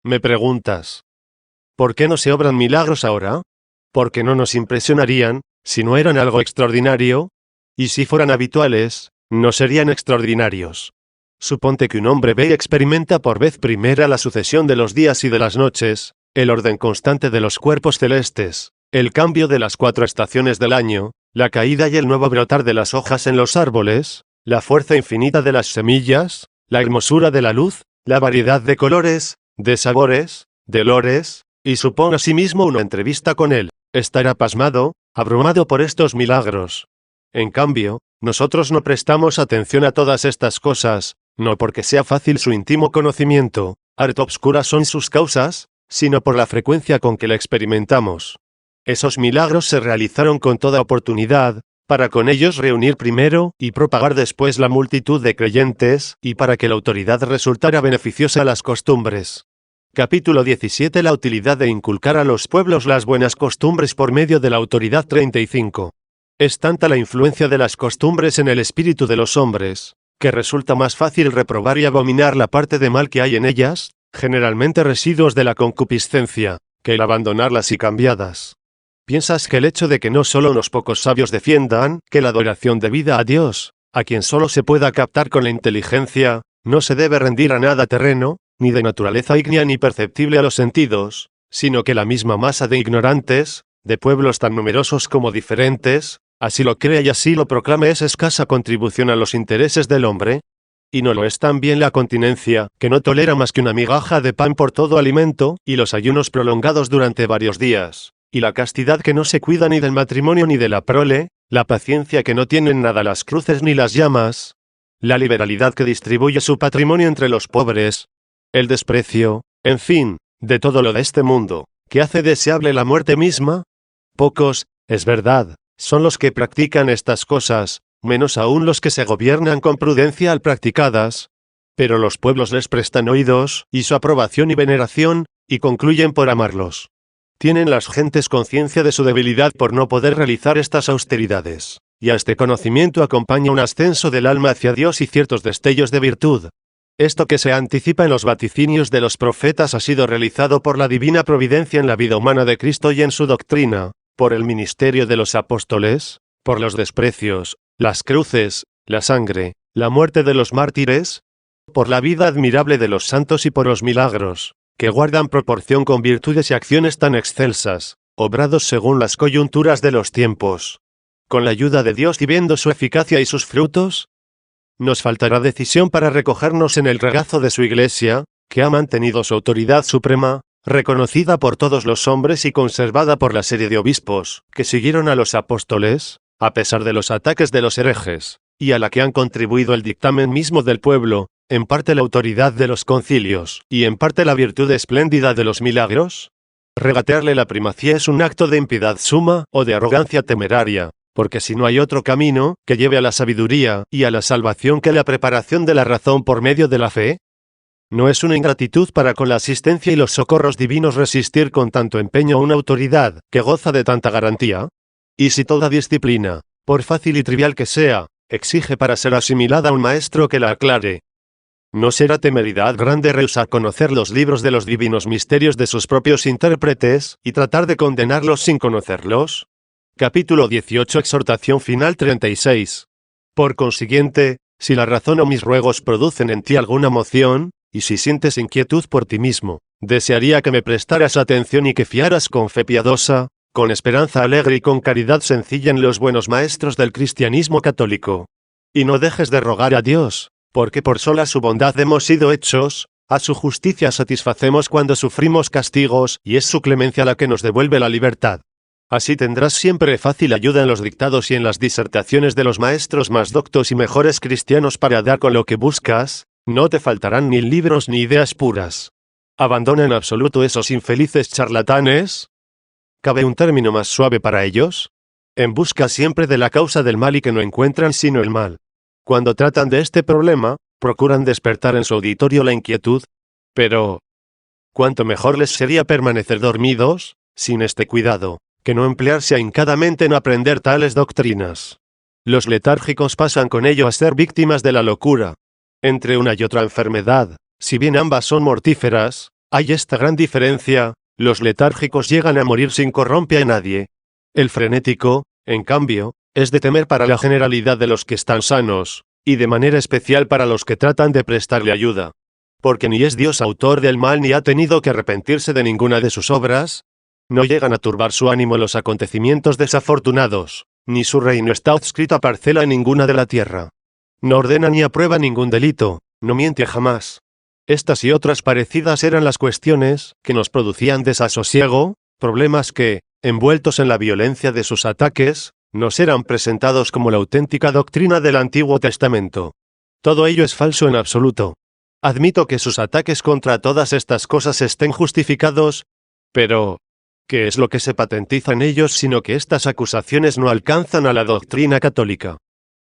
Me preguntas, ¿por qué no se obran milagros ahora? ¿Por qué no nos impresionarían, si no eran algo extraordinario? Y si fueran habituales, no serían extraordinarios. Suponte que un hombre ve y experimenta por vez primera la sucesión de los días y de las noches, el orden constante de los cuerpos celestes, el cambio de las 4 estaciones del año, la caída y el nuevo brotar de las hojas en los árboles, la fuerza infinita de las semillas, la hermosura de la luz, la variedad de colores, de sabores, de olores, y supone asimismo una entrevista con él, estará pasmado, abrumado por estos milagros. En cambio, nosotros no prestamos atención a todas estas cosas, no porque sea fácil su íntimo conocimiento, harto obscuras son sus causas, sino por la frecuencia con que la experimentamos. Esos milagros se realizaron con toda oportunidad, para con ellos reunir primero y propagar después la multitud de creyentes, y para que la autoridad resultara beneficiosa a las costumbres. Capítulo 17. La utilidad de inculcar a los pueblos las buenas costumbres por medio de la autoridad. 35. Es tanta la influencia de las costumbres en el espíritu de los hombres, que resulta más fácil reprobar y abominar la parte de mal que hay en ellas, generalmente residuos de la concupiscencia, que el abandonarlas y cambiadas. ¿Piensas que el hecho de que no solo unos pocos sabios defiendan que la adoración debida a Dios, a quien solo se pueda captar con la inteligencia, no se debe rendir a nada terreno, ni de naturaleza ígnea ni perceptible a los sentidos, sino que la misma masa de ignorantes, de pueblos tan numerosos como diferentes, así lo cree y así lo proclama, es escasa contribución a los intereses del hombre? Y no lo es también la continencia, que no tolera más que una migaja de pan por todo alimento, y los ayunos prolongados durante varios días, y la castidad que no se cuida ni del matrimonio ni de la prole, la paciencia que no tienen nada las cruces ni las llamas, la liberalidad que distribuye su patrimonio entre los pobres, el desprecio, en fin, de todo lo de este mundo, que hace deseable la muerte misma? Pocos, es verdad, son los que practican estas cosas, menos aún los que se gobiernan con prudencia al practicadas, pero los pueblos les prestan oídos, y su aprobación y veneración, y concluyen por amarlos. Tienen las gentes conciencia de su debilidad por no poder realizar estas austeridades, y a este conocimiento acompaña un ascenso del alma hacia Dios y ciertos destellos de virtud. Esto que se anticipa en los vaticinios de los profetas ha sido realizado por la divina providencia en la vida humana de Cristo y en su doctrina, por el ministerio de los apóstoles, por los desprecios, las cruces, la sangre, la muerte de los mártires, por la vida admirable de los santos y por los milagros, que guardan proporción con virtudes y acciones tan excelsas, obrados según las coyunturas de los tiempos. Con la ayuda de Dios y viendo su eficacia y sus frutos, nos faltará decisión para recogernos en el regazo de su Iglesia, que ha mantenido su autoridad suprema, reconocida por todos los hombres y conservada por la serie de obispos, que siguieron a los apóstoles, a pesar de los ataques de los herejes, y a la que han contribuido el dictamen mismo del pueblo, en parte la autoridad de los concilios, y en parte la virtud espléndida de los milagros. Regatearle la primacía es un acto de impiedad suma o de arrogancia temeraria, porque si no hay otro camino que lleve a la sabiduría y a la salvación que la preparación de la razón por medio de la fe, ¿no es una ingratitud para con la asistencia y los socorros divinos resistir con tanto empeño a una autoridad que goza de tanta garantía? Y si toda disciplina, por fácil y trivial que sea, exige para ser asimilada a un maestro que la aclare, ¿no será temeridad grande rehusar conocer los libros de los divinos misterios de sus propios intérpretes y tratar de condenarlos sin conocerlos? Capítulo 18. Exhortación final. 36. Por consiguiente, si la razón o mis ruegos producen en ti alguna moción, y si sientes inquietud por ti mismo, desearía que me prestaras atención y que fiaras con fe piadosa, con esperanza alegre y con caridad sencilla en los buenos maestros del cristianismo católico. Y no dejes de rogar a Dios, porque por sola su bondad hemos sido hechos, a su justicia satisfacemos cuando sufrimos castigos, y es su clemencia la que nos devuelve la libertad. Así tendrás siempre fácil ayuda en los dictados y en las disertaciones de los maestros más doctos y mejores cristianos para dar con lo que buscas, no te faltarán ni libros ni ideas puras. Abandona en absoluto esos infelices charlatanes. ¿Cabe un término más suave para ellos? En busca siempre de la causa del mal y que no encuentran sino el mal. Cuando tratan de este problema, procuran despertar en su auditorio la inquietud, pero ¿cuánto mejor les sería permanecer dormidos, sin este cuidado, que no emplearse ahincadamente en aprender tales doctrinas? Los letárgicos pasan con ello a ser víctimas de la locura. Entre una y otra enfermedad, si bien ambas son mortíferas, hay esta gran diferencia: los letárgicos llegan a morir sin corromper a nadie. El frenético, en cambio, es de temer para la generalidad de los que están sanos, y de manera especial para los que tratan de prestarle ayuda. Porque ni es Dios autor del mal ni ha tenido que arrepentirse de ninguna de sus obras. No llegan a turbar su ánimo los acontecimientos desafortunados, ni su reino está adscrito a parcela en ninguna de la tierra. No ordena ni aprueba ningún delito, no miente jamás. Estas y otras parecidas eran las cuestiones que nos producían desasosiego, problemas que, envueltos en la violencia de sus ataques, nos eran presentados como la auténtica doctrina del Antiguo Testamento. Todo ello es falso en absoluto. Admito que sus ataques contra todas estas cosas estén justificados, pero ¿qué es lo que se patentiza en ellos sino que estas acusaciones no alcanzan a la doctrina católica?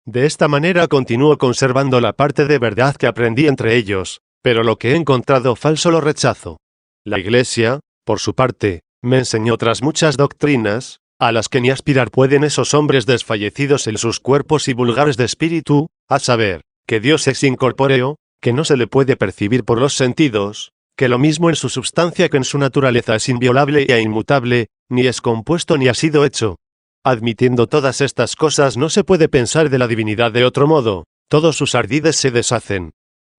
De esta manera continúo conservando la parte de verdad que aprendí entre ellos, pero lo que he encontrado falso lo rechazo. La Iglesia, por su parte, me enseñó otras muchas doctrinas, a las que ni aspirar pueden esos hombres desfallecidos en sus cuerpos y vulgares de espíritu, a saber, que Dios es incorpóreo, que no se le puede percibir por los sentidos, que lo mismo en su substancia que en su naturaleza es inviolable e inmutable, ni es compuesto ni ha sido hecho. Admitiendo todas estas cosas no se puede pensar de la divinidad de otro modo, todos sus ardides se deshacen.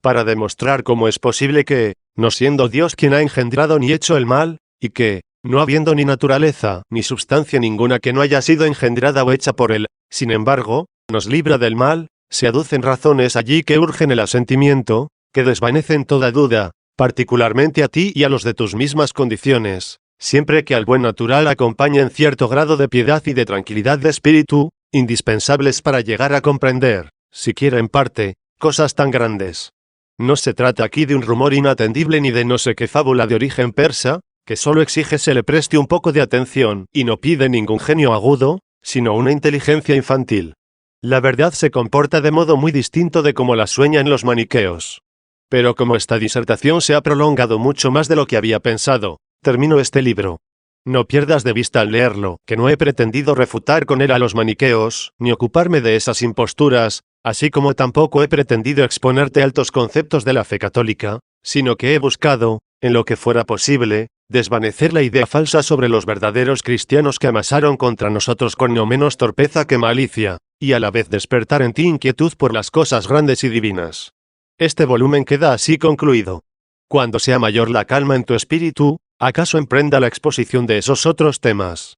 Para demostrar cómo es posible que, no siendo Dios quien ha engendrado ni hecho el mal, y que, no habiendo ni naturaleza, ni substancia ninguna que no haya sido engendrada o hecha por él, sin embargo, nos libra del mal, se aducen razones allí que urgen el asentimiento, que desvanecen toda duda, particularmente a ti y a los de tus mismas condiciones, siempre que al buen natural acompañen cierto grado de piedad y de tranquilidad de espíritu, indispensables para llegar a comprender, siquiera en parte, cosas tan grandes. No se trata aquí de un rumor inatendible ni de no sé qué fábula de origen persa, que solo exige se le preste un poco de atención y no pide ningún genio agudo, sino una inteligencia infantil. La verdad se comporta de modo muy distinto de como la sueñan los maniqueos. Pero como esta disertación se ha prolongado mucho más de lo que había pensado, termino este libro. No pierdas de vista al leerlo, que no he pretendido refutar con él a los maniqueos, ni ocuparme de esas imposturas, así como tampoco he pretendido exponerte altos conceptos de la fe católica, sino que he buscado, en lo que fuera posible, desvanecer la idea falsa sobre los verdaderos cristianos que amasaron contra nosotros con no menos torpeza que malicia, y a la vez despertar en ti inquietud por las cosas grandes y divinas. Este volumen queda así concluido. Cuando sea mayor la calma en tu espíritu, acaso emprenda la exposición de esos otros temas.